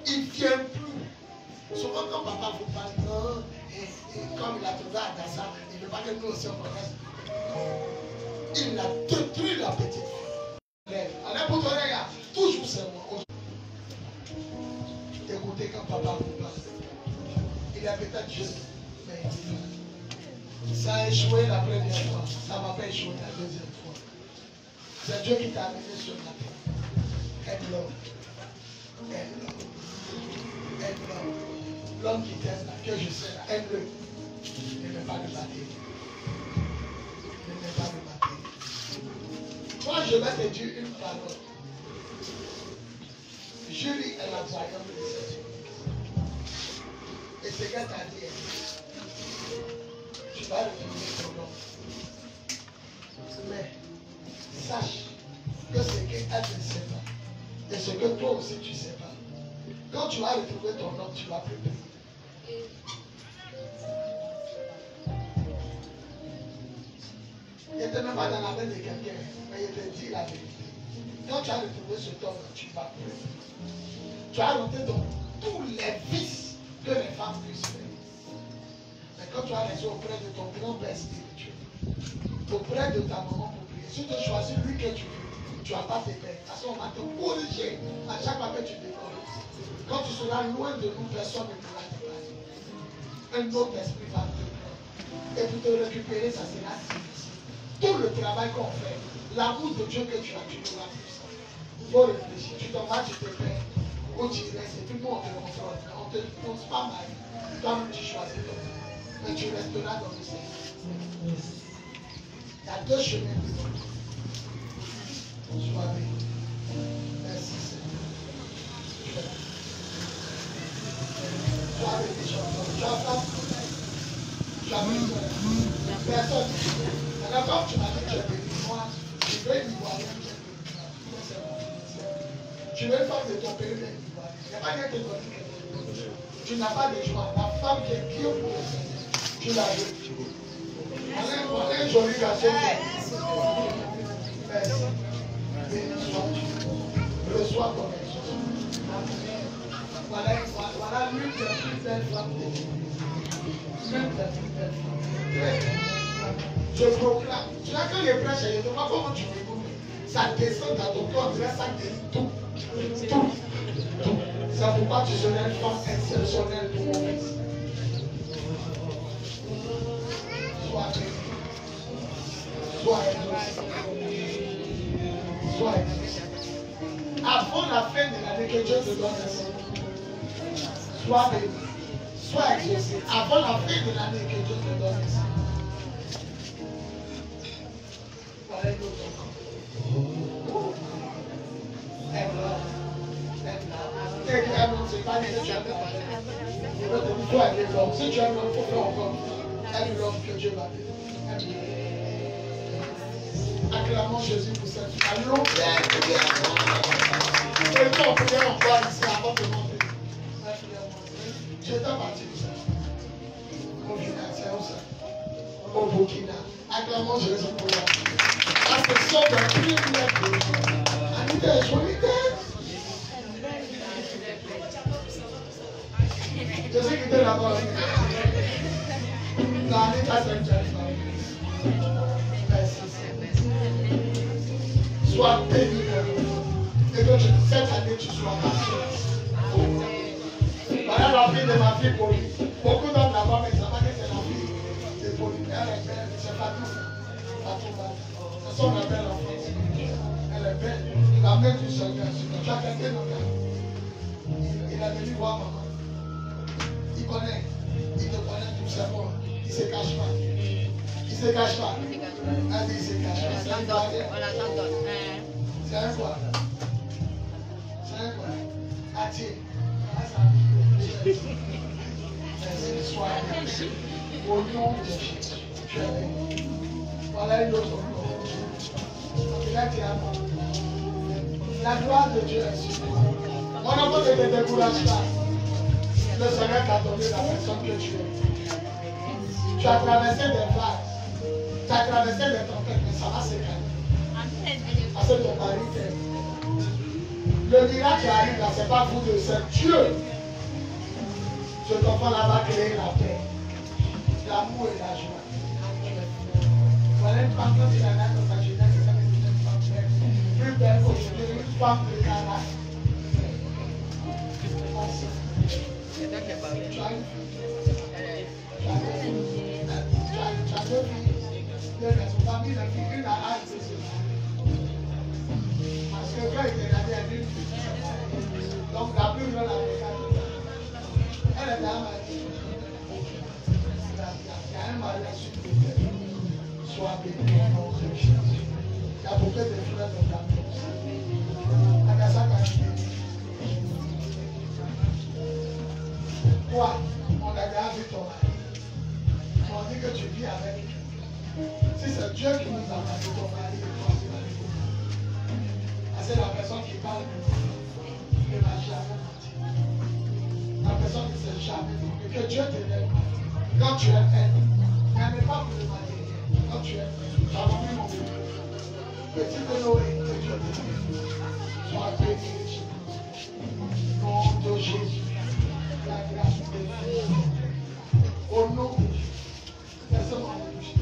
Il ne vient plus. Souvent quand papa vous parle, non, et comme il a trouvé à Gaza, il ne veut pas que nous aussi on connaisse. Il a détruit la petite fille. À n'importe quel regard, toujours c'est moi. Écoutez quand papa vous parle. Il est peut-être jeune, mais il dit, ça a échoué la première fois, ça ne va pas échouer la deuxième fois. C'est Dieu qui t'a amené sur la terre. Aide-l'homme. Aide-l'homme. Aide-l'homme. L'homme qui t'aime là, que je sais là, aime-le. Ne mets pas le bâtir. Ne mets pas le bâtir. Moi, je vais te dire une parole. Julie est la voyante de cette journée. Et ce qu'elle t'a dit, tu vas retrouver ton nom. Mais sache que ce qu'elle ne sait pas, et ce que toi aussi tu ne sais pas, quand tu vas retrouver ton nom, tu vas plus prier. Il n'était même pas dans la main de quelqu'un, mais il te dit la vérité. Quand tu as retrouvé ce homme, tu vas prier. Tu as noté donc tous les vices que les femmes puissent faire. Mais quand tu as raison auprès de ton grand-père spirituel, auprès de ta maman pour prier, si tu choisis lui que tu veux, tu ne vas pas te perdre. Parce qu'on va te corriger à chaque fois que tu décolles. Quand tu seras loin de nous, personne ne pourra te parler. Un autre esprit va te prendre. Et pour te récupérer, ça sera difficile. Tout le travail qu'on fait, l'amour de Dieu que tu as, tu n'auras plus ça. Il faut réfléchir. Tu t'en vas, tu te perds. Où tu restes, et puis nous on te contrôle. On ne te pose pas mal. Toi-même tu choisis ton nom. Mais tu resteras dans le Seigneur. Il y a deux chemins de vie. Sois béni. Merci Seigneur. Tu as béni, chanteur. Tu as fait. Tu as béni. Personne. Alors comme tu m'as dit que tu es béni, moi, je vais lui voir. Tu veux une femme de ton pays, il n'y a pas quelqu'un qui te dit que tu n'as pas de joie. La femme qui est pure pour le Seigneur, tu la veux. On est un joli garçon. Merci. Béni sois-tu. Reçois ton exaucement. Voilà l'une des plus belles femmes de Dieu. L'une des plus belles femmes. Je proclame. Tu vois, quand je prêche, je ne sais pas comment tu m'écoutes. Ça descend dans ton corps, ça guérit tout. Tout. C'est pourquoi tu serais une femme exceptionnelle pour mon fils. Sois béni. Sois exaucé. Sois exaucé. Avant la fin de l'année, que Dieu te donne ça. Sois béni. Sois exaucé. Avant la fin de l'année, que Dieu te donne ça. Voilà une autre encore. C'est pas dit que tu as fait. Si tu as un homme, il faut faire encore. Elle l'homme que Dieu va donner. Acclamons Jésus pour cette vie. Allons. Et puis on peut dire encore ici avant de monter. J'étais parti de ça. Au Burkina, c'est où ça? Au Burkina. Acclamons Jésus pour la vie. Parce que ce sont des privilèges. Anita est jolie tête. Je sais qu'il était là-bas. Non, Anita, c'est une jolie femme. Sois béni. Et que cette année, tu sois marqué. Voilà la fille de ma fille Pauline. Beaucoup d'hommes là-bas, mais ça va que c'est la fille de Pauline. Elle est belle, c'est pas tout. Pas tout mal. C'est son belle enfant. Elle est belle. La main du Seigneur. Tu as quelqu'un dans le il est venu voir maman. Il connaît. Il te connaît tout simplement. Il ne se cache pas. Il ne se cache pas. Elle dit il se cache pas. C'est un quoi? C'est un quoi? C'est un quoi? Attier. Merci, sois béni. Au nom de Jésus. Tu es béni. Voilà une autre gloire. Il a dit à moi. La gloire de Dieu est sur toi. Mon enfant, ne te décourage pas. Le Seigneur t'a donné la personne que tu es. Tu as traversé des vagues. Tu as traversé des tempêtes, mais ça va se calmer. Parce que ton mari t'aime. Le miracle qui arrive là, ce n'est pas vous deux, c'est Dieu. Cet enfant là va créer la paix, l'amour et la joie. Voilà une femme qui a dans sa jeunesse, c'est une femme plus belle qu'aujourd'hui, une femme de caractère. Tu as une fille. Tu as deux filles. Parmi les filles, une a hâte, c'est cela. Parce que quand il était là, il y a une fille. Donc la plus grande a elle est dans ma vie. Il y a un mariage sur le terrain. Sois béni au nom de Jésus. Il y a beaucoup de fleurs de la maison. Agassa Kachine. Toi, on a déjà vu ton mari. On dit que tu vis avec. Si c'est Dieu qui nous a donné ton mari et toi, tu vas vivre. C'est la personne qui parle de la jamais. La personne ne sait jamais et que Dieu te lève. Quand tu es elle, n'aime pas pour le matériel. Quand tu es elle, ça va même mon bébé. Petit de Noé, que Dieu te lève. Sois béni. Nom de Jésus. La grâce de Dieu. Au nom de Jésus. Laisse-moi en bouche.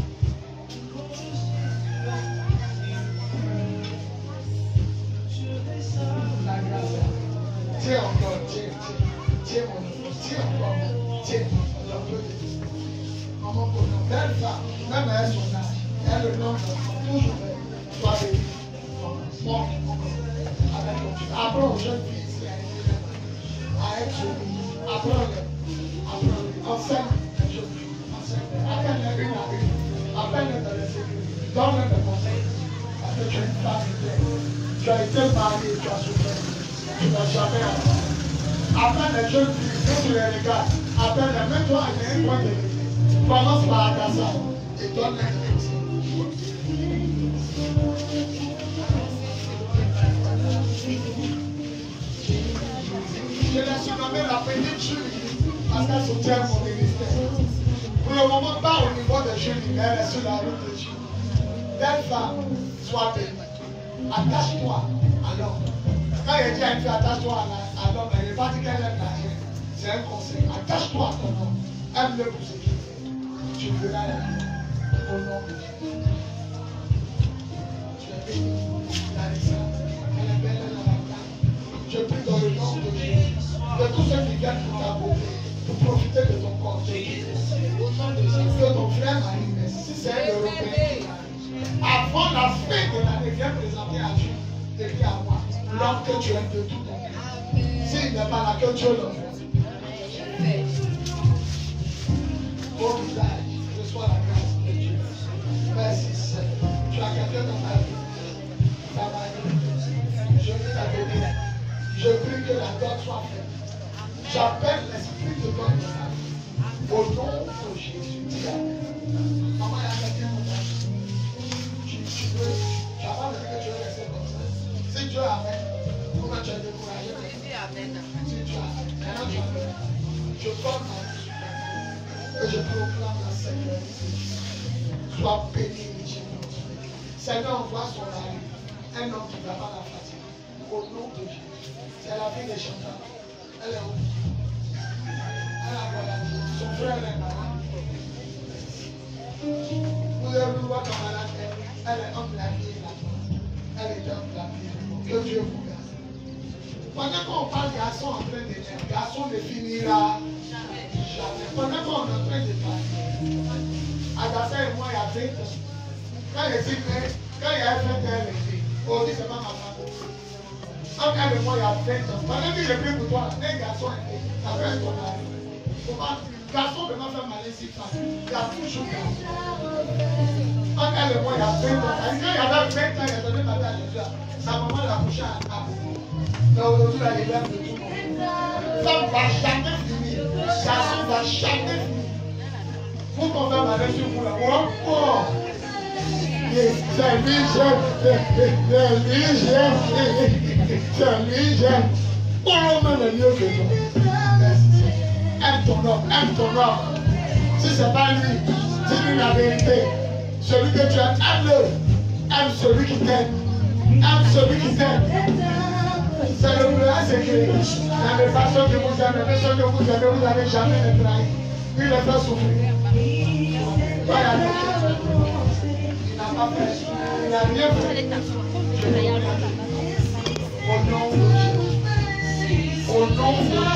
La grâce. Tiens encore, tiens. Tiens mon nom, tiens encore, tiens, maman pour nous, belle femme, même à son âge, elle le nom toujours belle, sois béni, moi, avec ton Dieu. Apprends aux jeunes filles ici à être jolie, apprends-les, enseigne les jeunes filles, enseigne-les, appelle-les une à une, appelle-les dans les sécurités, donne-les des conseils, parce que tu es une femme idéale, tu as été mariée, tu as souffert, tu n'as jamais appris. Appelle les jeunes filles, quand tu les regardes, appelle-les, mets-toi à un coin de l'église. Commence par Agassa et donne-les des conseils. Je l'ai surnommée la petite Julie parce qu'elle soutient mon ministère. Pour le moment, pas au niveau de Julie, mais elle est sur la route de Dieu. Belle femme, sois bénie. Attache-toi à l'homme. Quand il dit à une fille, attache-toi à l'homme, elle n'est pas dit qu'elle aime l'argent. C'est un conseil. Attache-toi à ton homme. Aime-le pour ce qu'il fait. Tu verras la vie. Au nom de Jésus. Tu es béni. Larissa, elle est belle, elle a la flamme. Je prie dans le nom de Jésus. De tous ceux qui viennent pour ta beauté, pour profiter de ton corps. Je prie au nom de Jésus. Que ton frère arrive. Si c'est un Européen qui arrive, avant la fin de l'année, viens présenter à Dieu. Et puis à moi, l'homme que tu aimes de tout ton cœur. S'il n'est pas là, que Dieu l'envoie. Au visage, reçois la grâce de Dieu. Merci Seigneur. Tu as quelqu'un dans ta vie. Je prie ta bénédiction. Je prie que la gloire soit faite. J'appelle l'esprit de Dieu dans ta vie. Au nom de Jésus. Dis Amen. Maman, il y a quelqu'un dans ta vie. Tu n'as pas le que tu veux rester comme ça. Si Dieu amène, comment tu es découragé? Si Dieu amène, maintenant tu amènes. Je porte ma vie sur ta vie. Et je proclame la sécurité. Sois béni, Jésus. Seigneur, envoie son mari. Un homme qui ne va pas la fatiguer. Au nom de Jésus. C'est la vie des chanteurs. Elle est où? Elle a voyagé. Son frère est malade. Vous devez voir comme malade. Elle est homme la vie et la mort. Elle est homme la vie. Que Dieu vous garde. Pendant qu'on parle garçon en train de dire, garçon ne finira jamais. Pendant qu'on est en train de parler, Agatha et moi, il y a 20 ans. Quand il dit, quand il y a 20 ans, elle est dit, oh, dit, c'est pas ma femme. Quand elle et moi, il y a 20 ans. Pendant que j'ai pris pour toi, un garçon est dit, ça fait ton mari. Garçon ne va faire mal si pas. Il y a toujours garçon. Quand elle et moi, il y a 20 ans. Quand il y avait 20 ans, il a donné ma vie à Jésus. Sa maman l'a couché à beaucoup. Mais aujourd'hui, la libère de tout le monde. Ça ne va jamais finir. Garçon ne va jamais finir. Faut qu'on fasse mal sur vous là. Oh! C'est lui, j'aime. Oh, même le mieux que toi. Aime ton homme. Si c'est pas lui, dis-lui la vérité. Celui que tu aimes, aime-le. Aime celui qui t'aime. C'est le plus secret. Dans les façons que vous aimez, les façons que vous aimez, vous n'avez jamais les trahi. Il les fait souffrir. Voilà. Il n'a pas fait. Il n'a rien fait. Au nom de Jésus. Au nom de Jésus.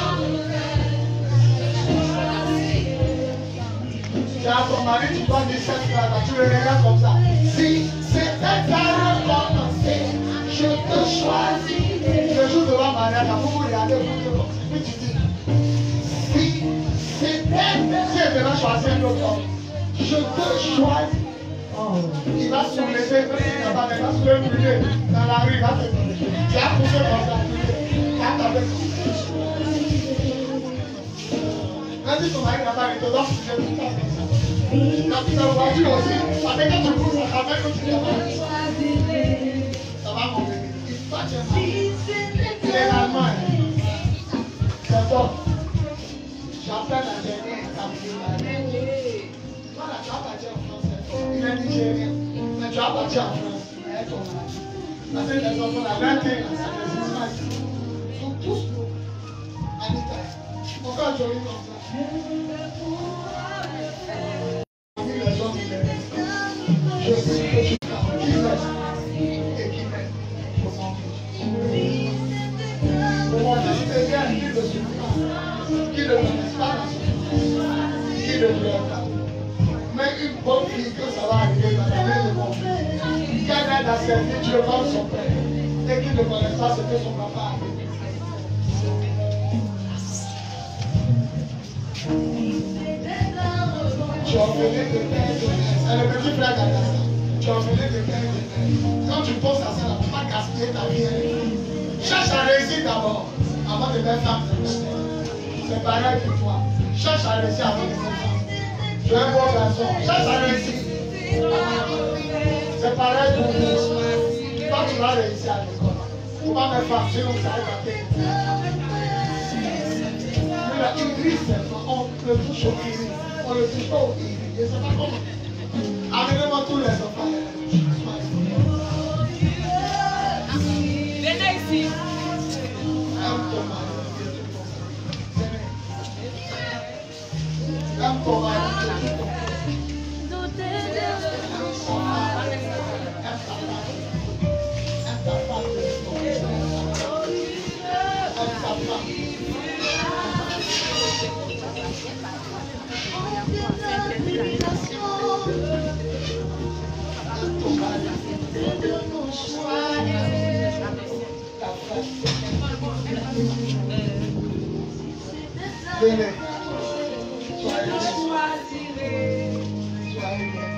Tu as ton mari, tu dois dire cette phrase, tu le regardes comme ça. Si c'était ta recommencer, je te choisis. Le jour de la mariage, vous vous regardez, vous dites comme ça. Puis tu dis, si elle devait choisir un autre homme, je te choisis. Il va se soulever, il va se lever dans la rue, il va te dire. Tu as poussé comme ça. Quand ton mari n'a pas été dans ce que tu as fait ça. Quand tu as voiture aussi, avec quand tu pousses, ça fait que tu l'as pas. Ça va mon bébé. Il faut que tu aies mal. Il est allemand. C'est bon. J'appelle la dernière étape. Voilà, tu vas partir en français. Il est nigérien. Mais tu vas partir en France. Avec ton mari. Parce que les enfants, la 21, ça n'existe pas. Ils sont tous nous. Anita. Pourquoi tu ris comme ça? Les gens qui m'aiment. Je sais que tu qui reste et qui m'aime. Pour mon fils, c'est bien qui ne souffre pas, qui ne connaisse pas la souffrance, qui ne pleure pas. Mais une bonne fille que ça va arriver dans la vie de mon fils, qui aide à servir Dieu comme son père et qui ne connaisse pas ce que son papa a fait. Tu as enlevé de père de mère. C'est le petit frère d'Agatha. Tu as enlevé de père de mère. Quand tu penses à ça, tu ne peux pas gaspiller ta vie. Cherche à réussir d'abord, avant de faire femme de mère. C'est pareil pour toi. Cherche à réussir avant de faire femme. Tu es un bon garçon. Cherche à réussir. C'est pareil pour vous. Quand tu vas réussir à l'école, tu ne vas pas faire femme, sinon ça va être il crie seulement, on le touche au cri, on le touche pas au cri, je ne sais pas comment. Amenez-moi tous les enfants. Venez ici. Aime ton mari. Aime ton mari. Venez. Je te choisirai. Soyez bien.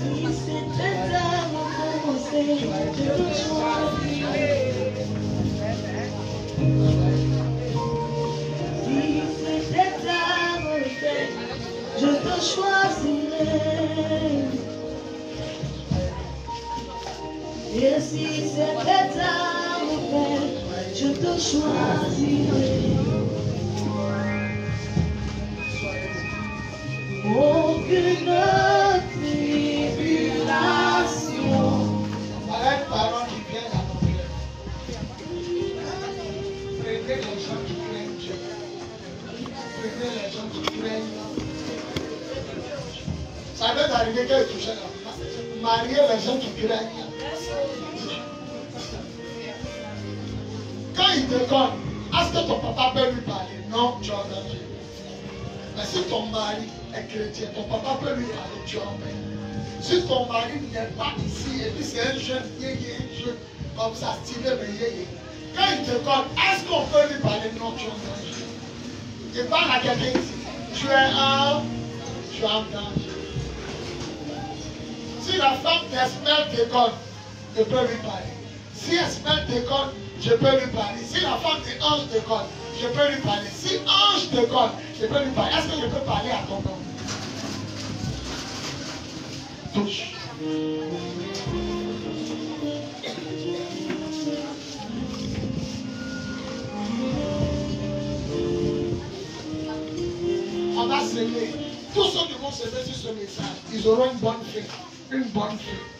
Si c'était à mon conseil, je te choisirai. Si c'était à mon fait, je te choisirai. Et si c'était à mon fait, je te choisirai. Aucune tribulation. Avec parole qui viennent à mon cœur. Prenez les gens qui craignent Dieu. Prenez les gens qui craignent. Ça peut arriver que tu sais, marier les gens qui craignent. Quand il te connaît, est-ce que ton papa peut lui parler? Non, tu as entendu. Mais si ton mari est chrétien, ton papa peut lui parler, tu as entendu. Si ton mari n'est pas ici et puis c'est un jeune, un jeune comme ça, stylé, mais yéyé. Quand il te connaît, est-ce qu'on peut lui parler? Non, tu as entendu. Il parle à quelqu'un ici. Tu es en danger. Si la femme d'Esmel déconne, je peux lui parler. Si Esmel déconne, je peux lui parler. Si la femme d'Ange déconne, je peux lui parler. Si Ange déconne, je peux lui parler. Est-ce que je peux parler à ton nom? Touche. On va s'aimer. Tous ceux qui vont s'aimer sur ce message, ils auront une bonne fête. Une bonne fête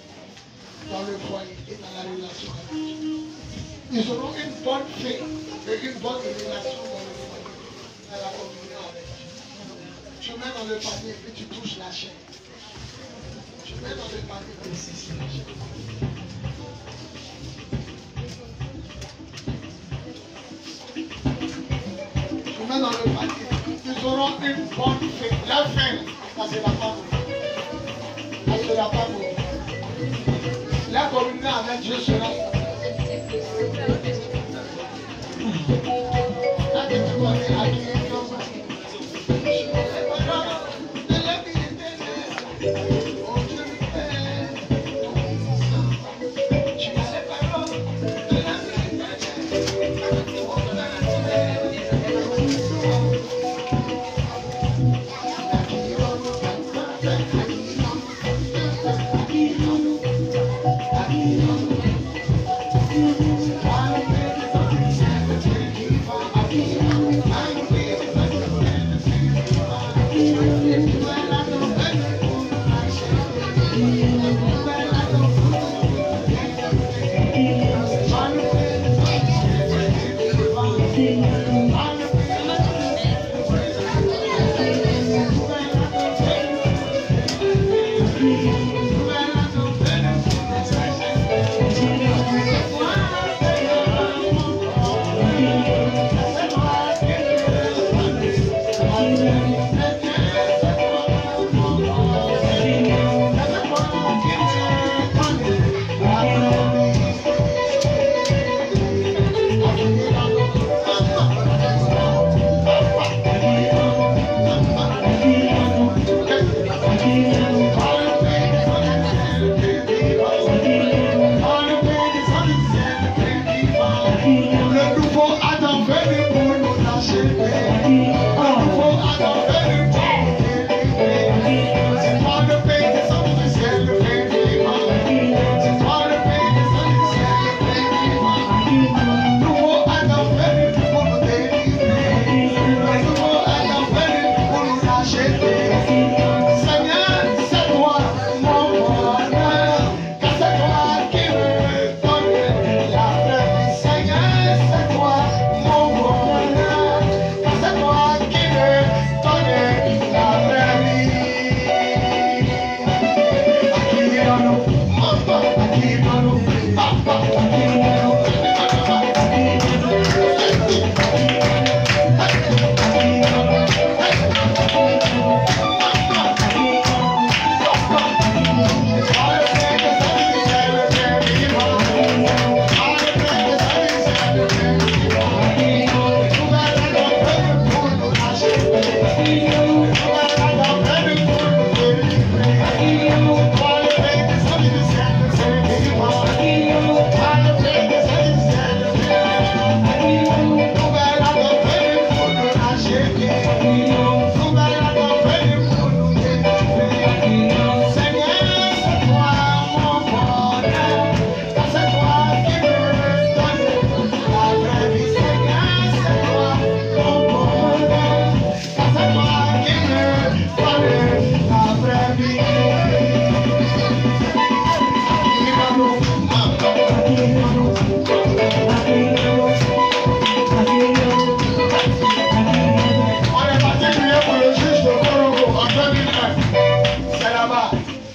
dans le foyer et dans la relation avec Dieu. Ils auront une bonne fête et une bonne relation dans le foyer, dans la communion avec Dieu. Tu mets dans le panier et puis tu touches la chair. Tu mets dans le panier et puis tu touches la chair. Tu mets dans le panier. Ils auront une bonne fête. La fin, ça c'est la femme. Ça c'est la femme. La communion avec Dieu sera.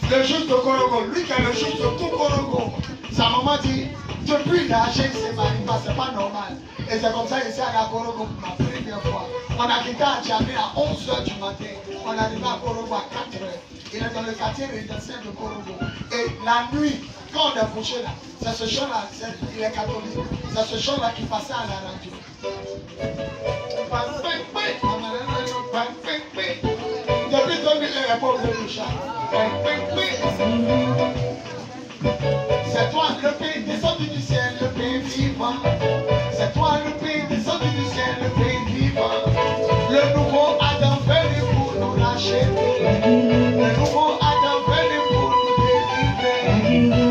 Le juge de Korogo, lui qui est le juge de tout Korogo. Sa maman dit, depuis l'âge, il s'est marié, c'est pas normal. Et c'est comme ça ici à la Korogo pour ma première fois. On a quitté à Djamé à 11h du matin. On est arrivé à Korogo à 4h. Il est dans le quartier résidentiel de Korogo. Et la nuit, quand on est couché là, c'est ce chant-là, il est catholique. C'est ce chant-là qui passait à la radio. Depuis 2000, il est pauvre de chat. C'est toi le pays descendu du ciel, le pays vivant. C'est toi le pays descendu du ciel, le pays vivant. Le nouveau Adam venu pour nous racheter. Le nouveau Adam venu pour nous délivrer.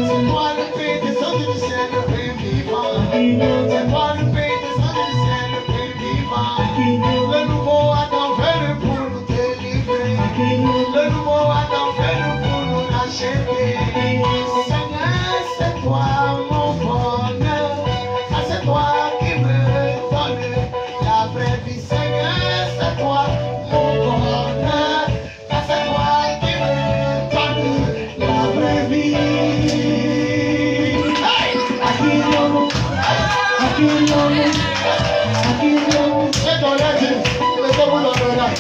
C'est toi le pays descendu du ciel, le pays vivant. C'est toi le pays descendu du ciel, le pays vivant. Le nouveau Adam venu pour nous délivrer. Le nouveau Adam venu pour nous racheter. C'est toi mon bonheur, c'est toi qui me donne la vraie vie, Seigneur, c'est toi mon bonheur, c'est toi qui me donne la vraie vie. Hey! C'est ton légitime, mettez-vous dans le lac.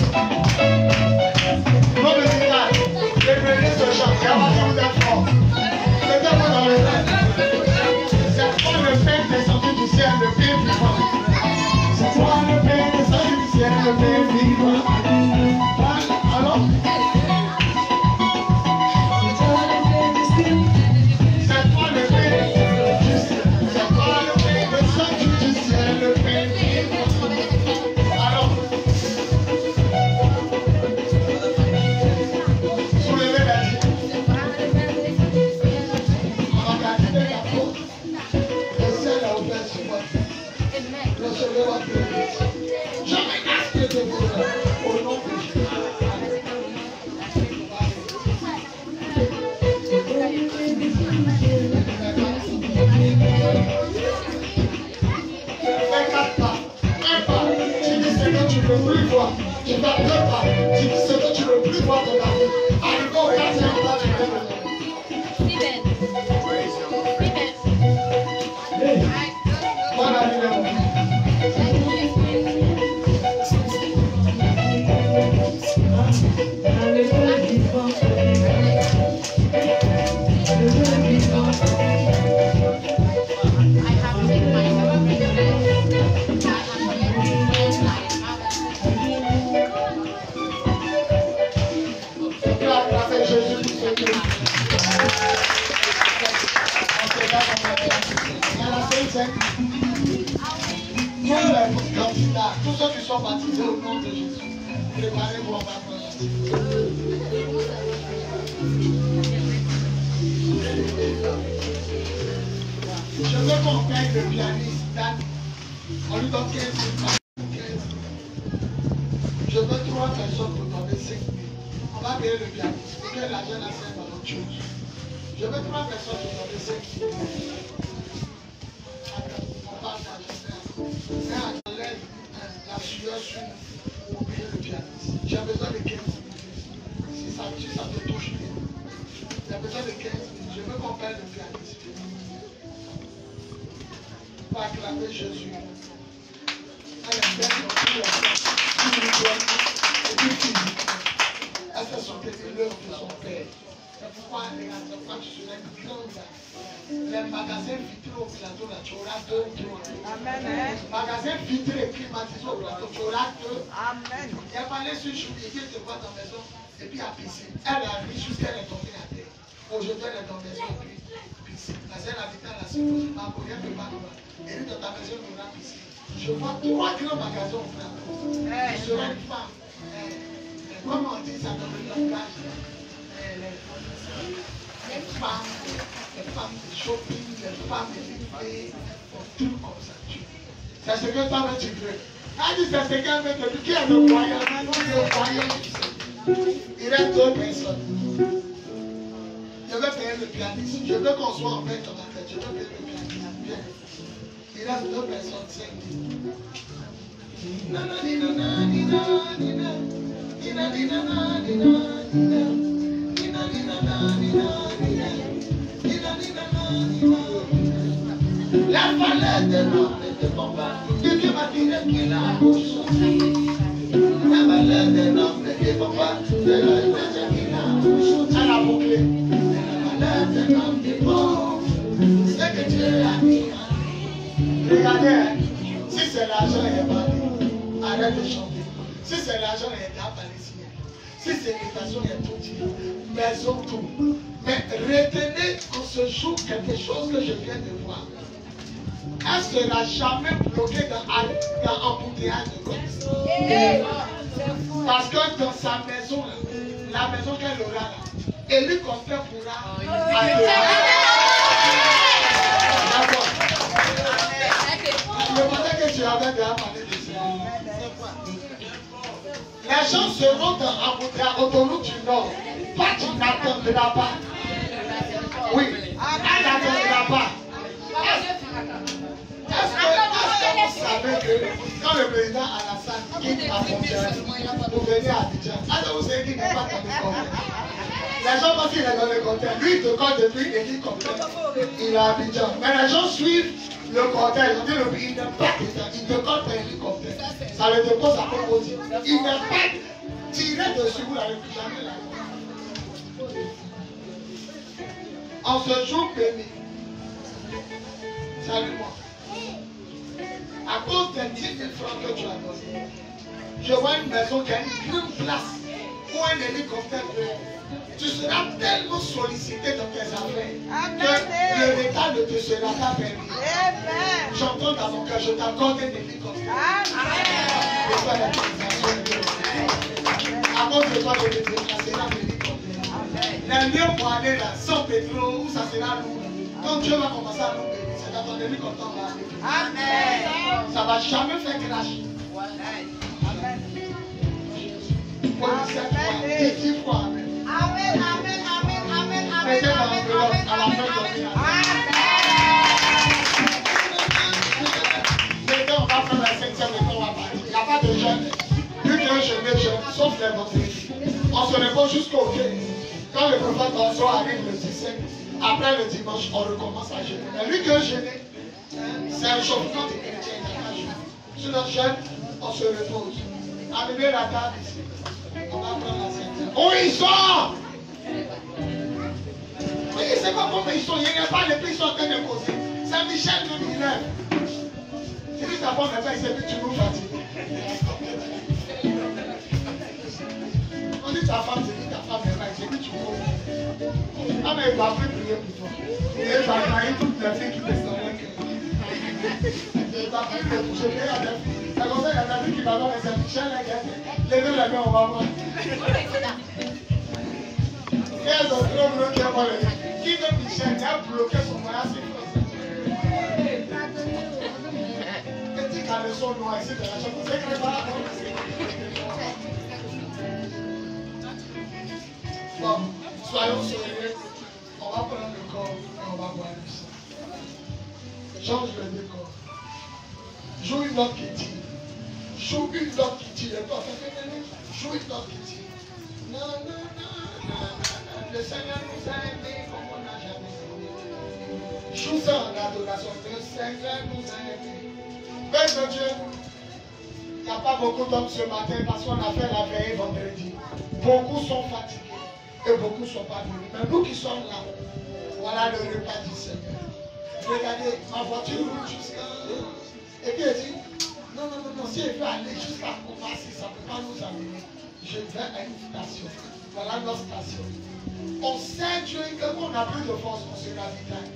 Non, mais c'est là, les bénis se chantent, et avant vous êtes fort. Mettez-vous dans le lac. C'est toi le Père descendu du ciel, le Père vivant. C'est toi le Père descendu du ciel, le Père vivant. Alors? C'est toi le Père du ciel. C'est toi le Père descendu du ciel, le Père vivant. Alors? Soulevez la vie. Recevez votre bénédiction. Je regarde que de vous au nom de Jésus. Fais 4 pas. 1 pas. Tu dis ce que tu ne veux plus voir. Tu fais 2 pas. Tu dis ce que tu ne veux plus voir dans ta vie. Arrive au 4e pas, tu peux venir. Bonne année, mon fils. Tous ceux qui sont baptisés au nom de Jésus, préparez-vous, on va prendre. Je veux qu'on paye le pianiste Dan. On lui donne 15 000 francs. Je veux 3 personnes pour donner 5 000. On va payer le pianiste. Pour que l'argent la serve à autre chose. Je veux 3 personnes pour donner 5 000. On parle d'argent. Enlève la sueur sur pour payer le pianiste. J'ai besoin de 15 000. Si ça te touche bien. J'ai besoin de 15 000. Je veux qu'on paye le pianiste. On va acclamer Jésus. Elle est belle dans tout le monde. Et puis fini. Elle fait son l'œuvre de son père. C'est pourquoi les gars, tu serais un grand gars. Les magasins vitrés au plateau, là, tu auras 2 ou 3. Amen. Magasins vitrés climatisés au plateau, tu auras 2. Amen. Il y a parlé sur Chou, et puis te voit dans la maison, et puis à piscine. Elle a ri jusqu'à elle est tombée à terre. Aujourd'hui, elle est dans la maison, et puis piscine. Parce qu'elle habite à la Syrie, ma rien ne va pas. Elle est dans ta maison, il y aura piscine. Je vois 3 grands magasins au plateau. Tu seras une femme. Comment on dit ça dans le langage? Les femmes de shopping, les femmes de livrer, tout comme ça. C'est ce que toi tu veux. Elle dit c'est ce qu'elle veut te dire. Qui est le croyant? Non, le croyant. Il reste 2 personnes. Je veux payer le pianiste. Je veux qu'on soit en paix dans ma tête. Je veux payer le pianiste. Bien. Il reste 2 personnes, 5 000. valeur de l'homme ne dépend pas de Dieu m'a dit qu'il a besoin. La valeur de l'homme ne dépend pas de la personne qu'il a. Elle a bouclé. La valeur de l'homme dépend de ce que Dieu a dit. Regardez, si c'est l'argent et pas arrête de chanter. Si c'est l'argent et la palestinienne. Si c'est l'éducation et tout dire. Maison tout. Mais retenez qu'en ce jour quelque chose que je viens de voir. Elle ne sera jamais bloquée dans embouteillage de God. Parce que dans sa maison, la maison qu'elle aura là, hélicoptère pourra aller. D'accord. Je me demandais que tu avais déjà parlé de ça. Les gens seront dans embouteillage autoroute du Nord. Pas tu n'attendras pas. Oui, elle n'attendra pas. Est-ce que vous savez que quand le président Alassane quitte la frontière pour venir à Abidjan, est-ce que vous savez qu'il n'est pas dans le conteneur? Les gens pensent qu'il est dans le conteneur. Lui, il te compte depuis l'hélicoptère. Il est à Abidjan. Mais les gens suivent le conteneur. Ils ont dit le pays n'est pas dedans. Il te compte par l'hélicoptère. Ça le dépose à Cocody. Il n'est pas tiré dessus. Vous n'avez plus jamais là. En ce jour béni, salut-moi. À cause des 10 000 francs que tu as donné, je vois une maison qui a une grande place où un hélicoptère peut. Tu seras tellement sollicité dans tes affaires que le retard ne te sera pas permis. J'entends dans mon cœur, je t'accorde un hélicoptère. À cause de toi, je te déplacerai un hélicoptère. Les lieux pour aller là, sans pétrole, où ça sera lourd. Quand Dieu va commencer à nous bénir, c'est dans ton hélicoptère qu'on va aller. Amen. Ça ne va jamais faire crash. Amen. Amen. 10 fois Amen. Amen. Amen. Amen. Amen. Amen. Mettez dans l'enveloppe à la fin de l'année. Mettez, on va faire la 5e et on va partir. Il n'y a pas de jeûne. Vu qu'un jeûne, sauf les vendredis. On se repose jusqu'au 15. Quand le prophète François arrive le 17, après le dimanche, on recommence à jeûner. Mais lui qui a jeûné, c'est un chauffement des chrétiens. Sur notre jeûne, on se repose. Amenez la table ici. On va prendre la ceinture. Oh, ils sont! Mais je ne sais pas comment ils sont. Il n'y a pas les prix, ils sont en train de causer. C'est Michel de Minerve. C'est lui ta femme, il s'est dit tu nous fatigues. On dit ta femme, c'est dit ta femme, il s'est dit tu nous. Ah, mais il va plus prier pour toi. Et il va travailler toutes les filles qui te sont là. Il va plus te toucher. C'est comme ça, il y a la fille qui va voir les Michel, les deux la main, on va voir. Quels autres hommes qui ont les qui de Michel qui a bloqué son mariage, petit caleçon noir ici de la chambre, c'est que pas. Bon, soyons sérieux. On va prendre le corps et on va boire du sang. Change le décor. Joue une note qui tire. Joue une note qui tire. Joue une note qui tire. Non, non, non, non, non. Le Seigneur nous a aimés comme on n'a jamais aimé. Joue ça en adoration. Le Seigneur nous a aimés. Père de Dieu, il n'y a pas beaucoup d'hommes ce matin parce qu'on a fait la veille vendredi. Beaucoup sont fatigués et beaucoup ne sont pas venus. Mais nous qui sommes là, voilà le repas du Seigneur. Regardez, ma voiture roule jusqu'à... Et puis elle dit, non, non, non, non, si elle veut aller jusqu'à Koumassi, ça ne peut pas nous amener. Je vais à une station. Voilà notre station. On sait Dieu que quand on n'a plus de force, on se ravitaille.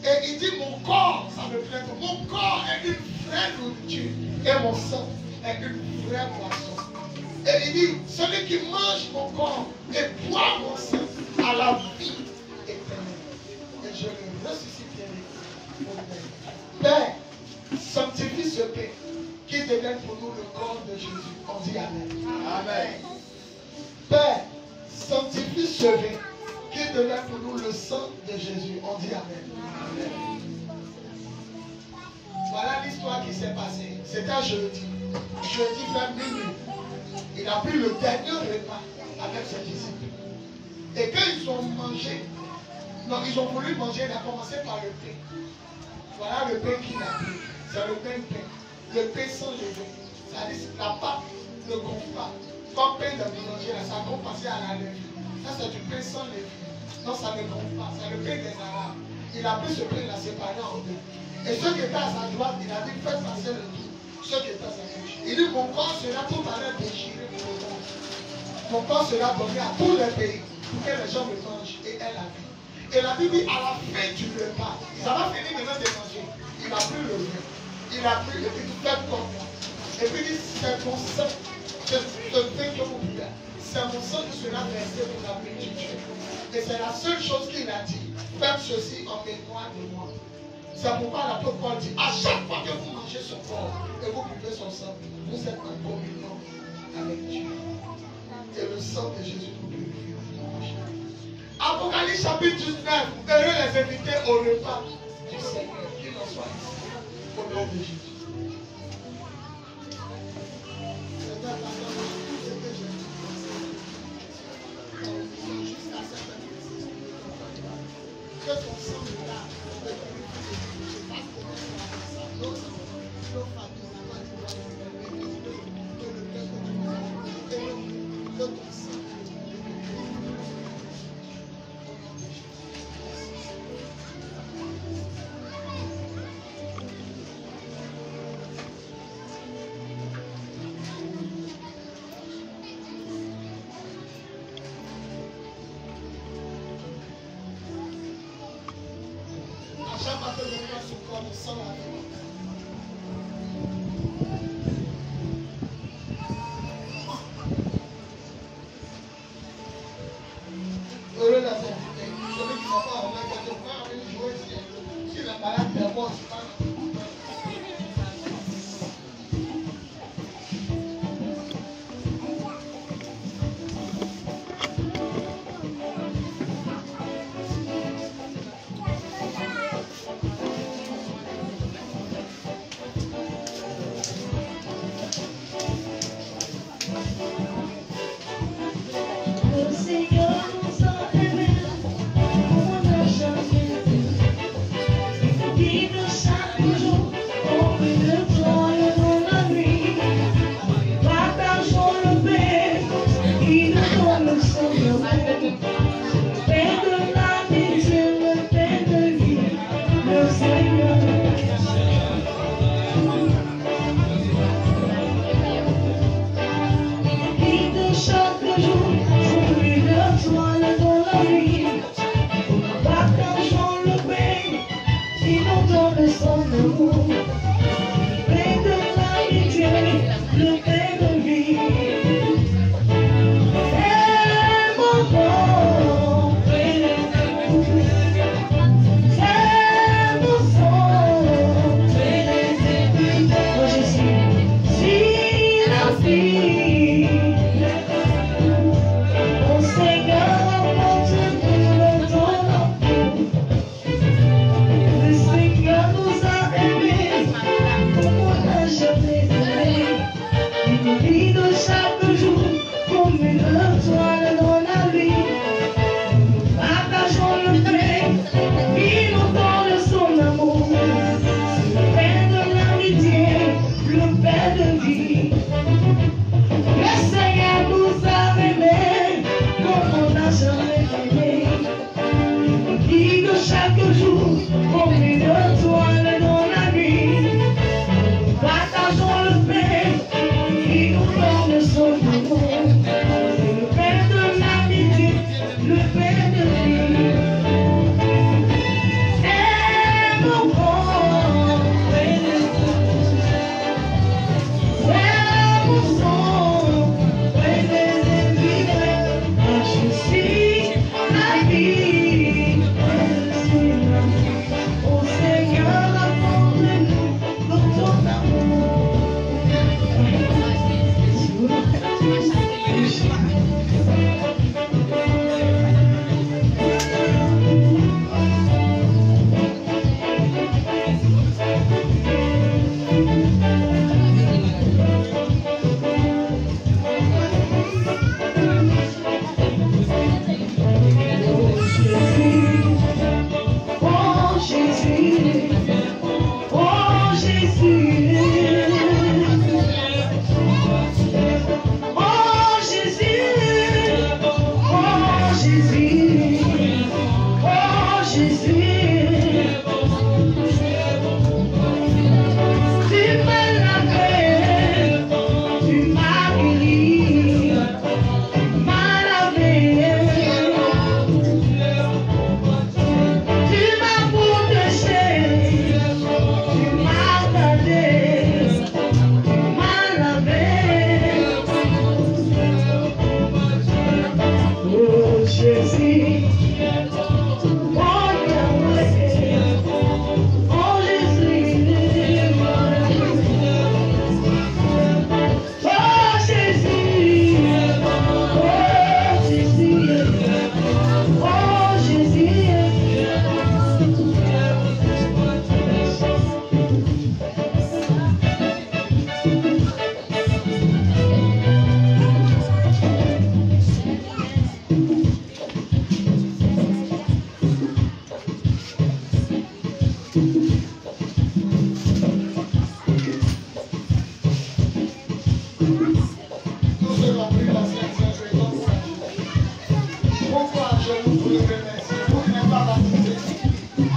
Et il dit, mon corps, ça me plaît. Mon corps est une vraie nourriture. Et mon sang est une vraie boisson. Et il dit, celui qui mange mon corps et boit mon sang a la vie éternelle. Et je le ressusciterai au Père. Père, sanctifie ce pain qui devienne pour nous le corps de Jésus. On dit Amen. Amen. Père, sanctifie ce vin qui devienne pour nous le sang de Jésus. On dit Amen. Amen. Voilà l'histoire qui s'est passée. C'était jeudi. Jeudi vers minuit. Il a pris le dernier repas avec ses disciples. Et quand ils ont mangé, non, ils ont voulu manger, il a commencé par le pain. Voilà le pain qu'il a pris. C'est le même pain. Le pain sans levain. C'est-à-dire que la pâte ne gonfle pas. Comme pain de boulanger, ça gonfle parce qu'il y a la levure. Ça, c'est du pain sans levure. Non, ça ne gonfle pas. C'est le pain des Arabes. Il a pris ce pain, il l'a séparé en deux. Et ceux qui étaient à sa droite, il a dit faites passer le tout. Ceux qui étaient à sa gauche. Il dit mon corps sera tout à l'heure déchiré pour le monde. Mon corps sera donné à tous les pays pour que les gens me mangent et aient la vie. Et la Bible dit à la fin du repas, ça va finir maintenant de manger. Il a pris le pain. Il a pris le pain, faites comme moi. Et puis il dit c'est mon sang. Ce pain que vous buvez, c'est mon sang qui sera versé pour la multitude. Et c'est la seule chose qu'il a dit. Faites ceci en mémoire de moi. C'est pourquoi l'apôtre Paul dit, à chaque fois que vous mangez son corps et vous buvez son sang, vous êtes en communion avec Dieu. Et le sang de Jésus nous purifie. Apocalypse chapitre 19, heureux les invités au repas du Seigneur. Qu'il en soit ici. Au nom de Jésus. Jusqu'à cette que ton sang me lave, que ton je fasse connaître nos familles, que ton sang heureux la santé. Celui qui n'a pas envie de faire une jouer si la malade est mort, c'est pas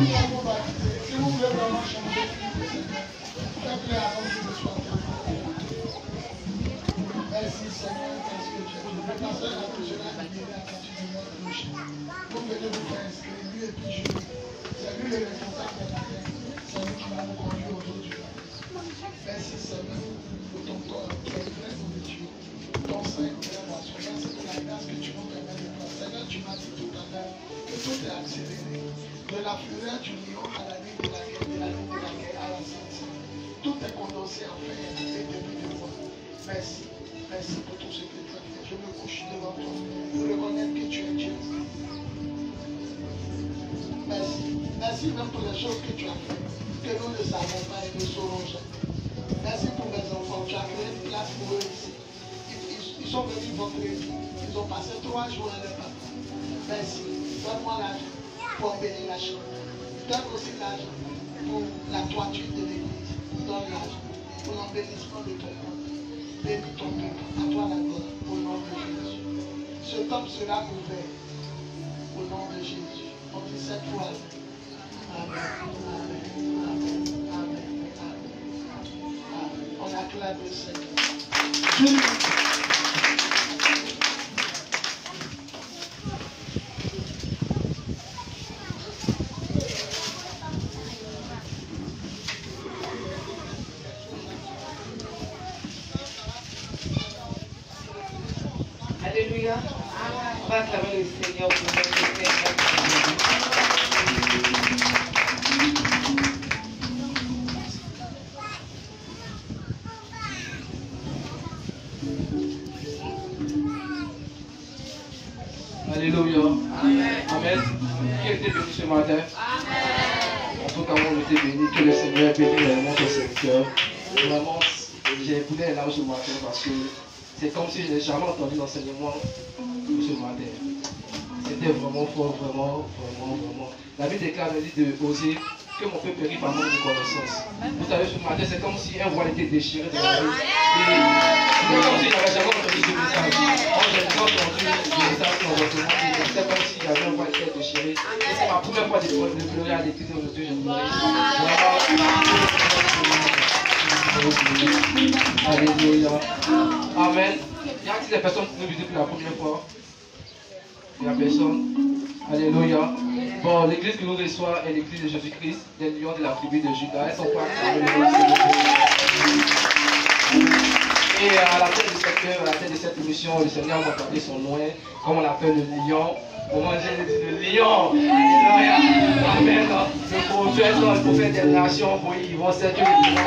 vous baptiser. Si vous voulez vraiment changer le Seigneur, faites-le avant que je sois terminé. Merci Seigneur, parce que tu es le pasteur a que je l'ai amené à partir de notre bouche. Vous venez vous faire inscrire, lui et puis je. C'est lui le responsable de la terre. C'est lui qui va vous conduire autour du monde. Merci Seigneur pour ton corps qui est plein de Dieu. Ton sein est plein de son. Merci pour la grâce que tu nous permets de faire. Seigneur, tu m'as dit tout à l'heure que tout est accéléré. De la fureur du lion à la nuit de la guerre, de la nuit de la guerre à la sainte. Tout est condensé en fait et début de moi. Merci. Merci pour tout ce que tu as fait. Je me couche devant toi. Je reconnais que tu es Dieu. Merci. Merci même pour les choses que tu as fait, que nous ne savons pas et ne saurons jamais. Merci pour mes enfants. Tu as créé une place pour eux ici. Ils sont venus vendredi. Ils ont passé 3 jours à leur papa. Merci. Donne-moi l'argent pour embellir la chambre. Donne aussi l'argent pour la toiture de l'église. Donne l'argent pour l'embellissement de ton monde. Bénis ton peuple. À toi la gloire. Au nom de Jésus. Ce temple sera ouvert. Au nom de Jésus. On dit cette fois. Amen. Amen. Amen. Amen. Amen. On acclame le Seigneur. Alléluia. On va acclamer le Seigneur pour notre Seigneur. Alléluia. Amen. Amen. Qui a été béni ce matin? Amen. En tout cas, on était béni. Que le Seigneur bénisse réellement ton serviteur. Vraiment, j'ai écouté les larmes ce matin parce que c'est comme si je n'ai jamais entendu l'enseignement ce matin. C'était vraiment fort, vraiment. La Bible déclare, elle dit de oser que mon peuple périt par manque de connaissance. Vous savez, ce matin, c'est comme si un voile était déchiré de la rue. C'est comme si je n'avais jamais entendu ce message. Quand j'ai entendu le message sur votre monde, c'est comme s'il y avait un voile qui était déchiré. Et c'est ma première fois de pleurer à l'église aujourd'hui. Je pleurais. Alléluia. Amen. Y a-t-il des personnes qui nous visitent pour la première fois? Il n'y a personne. Alléluia. Bon, l'église qui nous reçoit est l'église de Jésus-Christ, des lions de la tribu de Judas. Elles sont pas et à la tête de cette heure, à la tête de cette émission, le Seigneur m'a appelé son nom, comme on l'appelle le lion. Comment j'ai dit le lion? Alléluia. Amen. Le prophète des nations, oui, ils vont servir le lion.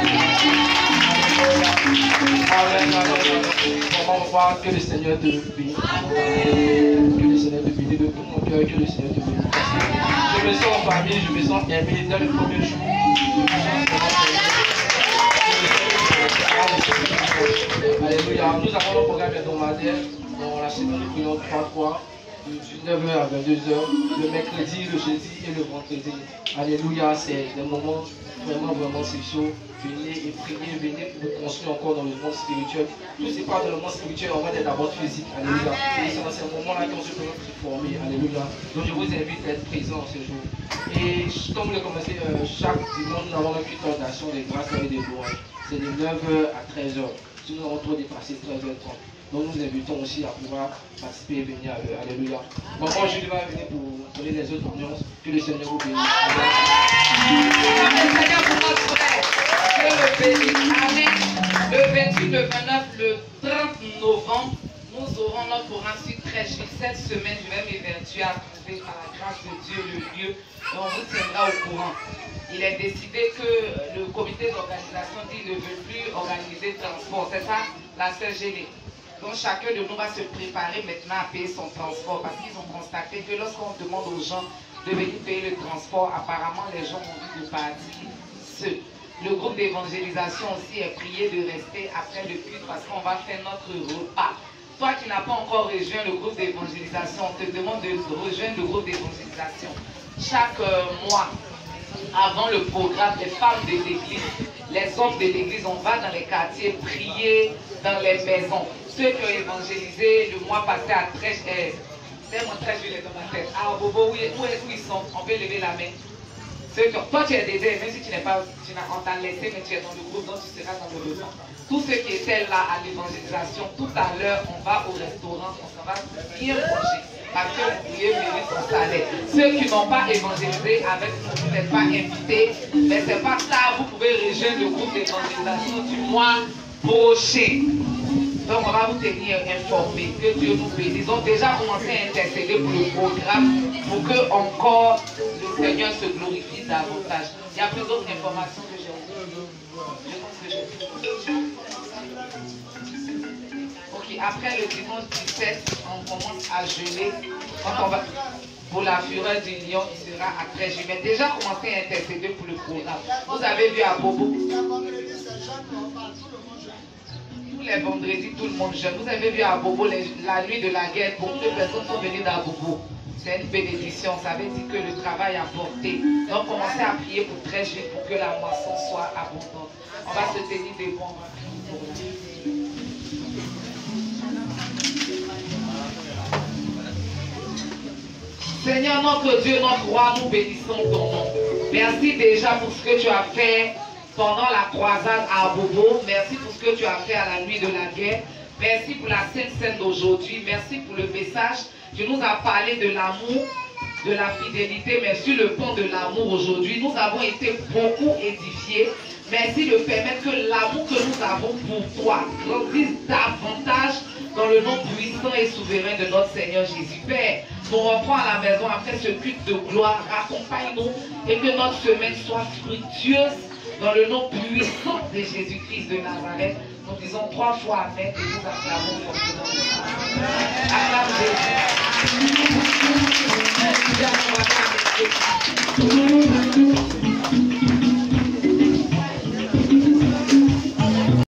Amen. Comment on voit que le Seigneur te bénisse. Que le Seigneur te bénisse de tout mon cœur, que le Seigneur te bénisse. Je me sens en famille, je me sens aimé dès le premier jour. Alléluia. Nous avons un programme hebdomadaire. Dans la semaine, nous prions 3 fois. De 19h à 22h, le mercredi, le jeudi et le vendredi. Alléluia, c'est des moments vraiment spéciaux. Venez et priez, venez pour vous construire encore dans le monde spirituel. Tout c'est pas dans le monde spirituel, on va être d'abord physique. Alléluia. Et c'est dans ces moments-là qu'on se peut former. Alléluia. Donc je vous invite à être présent ce jour. Et comme vous le commencez, chaque dimanche, nous avons un culte d'action des grâces et des louanges. C'est de 9h à 13h. Sinon, on doit dépasser 13h30. Donc nous invitons aussi à pouvoir participer et venir à l'heure. Alléluia. Bon, moi je vais venir pour donner les autres ambiances. Que le Seigneur vous bénisse. Le Seigneur pour notre frère. Que le bénisse. Amen. Le 28, le 29, le 30 novembre, nous aurons notre programme sur Crèche. Cette semaine, je vais m'évertuer à trouver par la grâce de Dieu le lieu. Et on vous tiendra au courant. Il est décidé que le comité d'organisation dit ne veut plus organiser le transport. C'est ça la sœur Gélé. Donc chacun de nous va se préparer maintenant à payer son transport parce qu'ils ont constaté que lorsqu'on demande aux gens de venir payer le transport, apparemment les gens ont envie de partir seuls. Le groupe d'évangélisation aussi est prié de rester après le culte parce qu'on va faire notre repas. Toi qui n'as pas encore rejoint le groupe d'évangélisation, on te demande de rejoindre le groupe d'évangélisation. Chaque mois, avant le programme, les femmes de l'église, les hommes de l'église, on va dans les quartiers prier dans les maisons. Ceux qui ont évangélisé le mois passé à Trèche, c'est mon Trèche, je les dans ma tête. Ah, Bobo, où ils sont? On peut lever la main. Toi, tu es dédié, même si tu n'es pas, on t'a laissé, mais tu es dans le groupe, donc tu seras dans le repas. Tous ceux qui étaient là à l'évangélisation, tout à l'heure, on va au restaurant, on s'en va bien manger. Parce que vous pourriez mériter son salaire. Ceux qui n'ont pas évangélisé avec nous, vous n'êtes pas invités, mais ce n'est pas ça, vous pouvez rejoindre le groupe d'évangélisation du mois prochain. Donc on va vous tenir informés. Que Dieu nous bénisse. Ils ont déjà commencé à intercéder pour le programme pour que encore le Seigneur se glorifie davantage. Il y a plus d'autres informations que j'ai oubliées. Je pense que j'ai tout. Ok, après le dimanche 17, on commence à jeûner. Quand on va pour la fureur du lion, il sera à 13 juillet. Mais déjà commencé à intercéder pour le programme. Vous avez vu à Bobo. Les vendredis, tout le monde jeûne. Vous avez vu à Bobo, la nuit de la guerre, beaucoup de personnes sont venues à Bobo. C'est une bénédiction, ça veut dire que le travail a porté. Donc, commencez à prier pour 13 juillet pour que la moisson soit abondante. On va se tenir devant. Seigneur, notre Dieu, notre roi, nous bénissons ton nom. Merci déjà pour ce que tu as fait pendant la croisade à Bobo. Merci pour ce que tu as fait à la nuit de la guerre. Merci pour la Sainte Seine d'aujourd'hui. Merci pour le message. Tu nous as parlé de l'amour, de la fidélité. Merci le pont de l'amour aujourd'hui. Nous avons été beaucoup édifiés. Merci de permettre que l'amour que nous avons pour toi grandisse davantage dans le nom puissant et souverain de notre Seigneur Jésus. Père, nous rentrons à la maison après ce culte de gloire. Accompagne-nous et que notre semaine soit fructueuse. Dans le nom puissant de Jésus-Christ de Nazareth, nous disons 3 fois Amen et nous acclamons fortement. Acclame Jésus.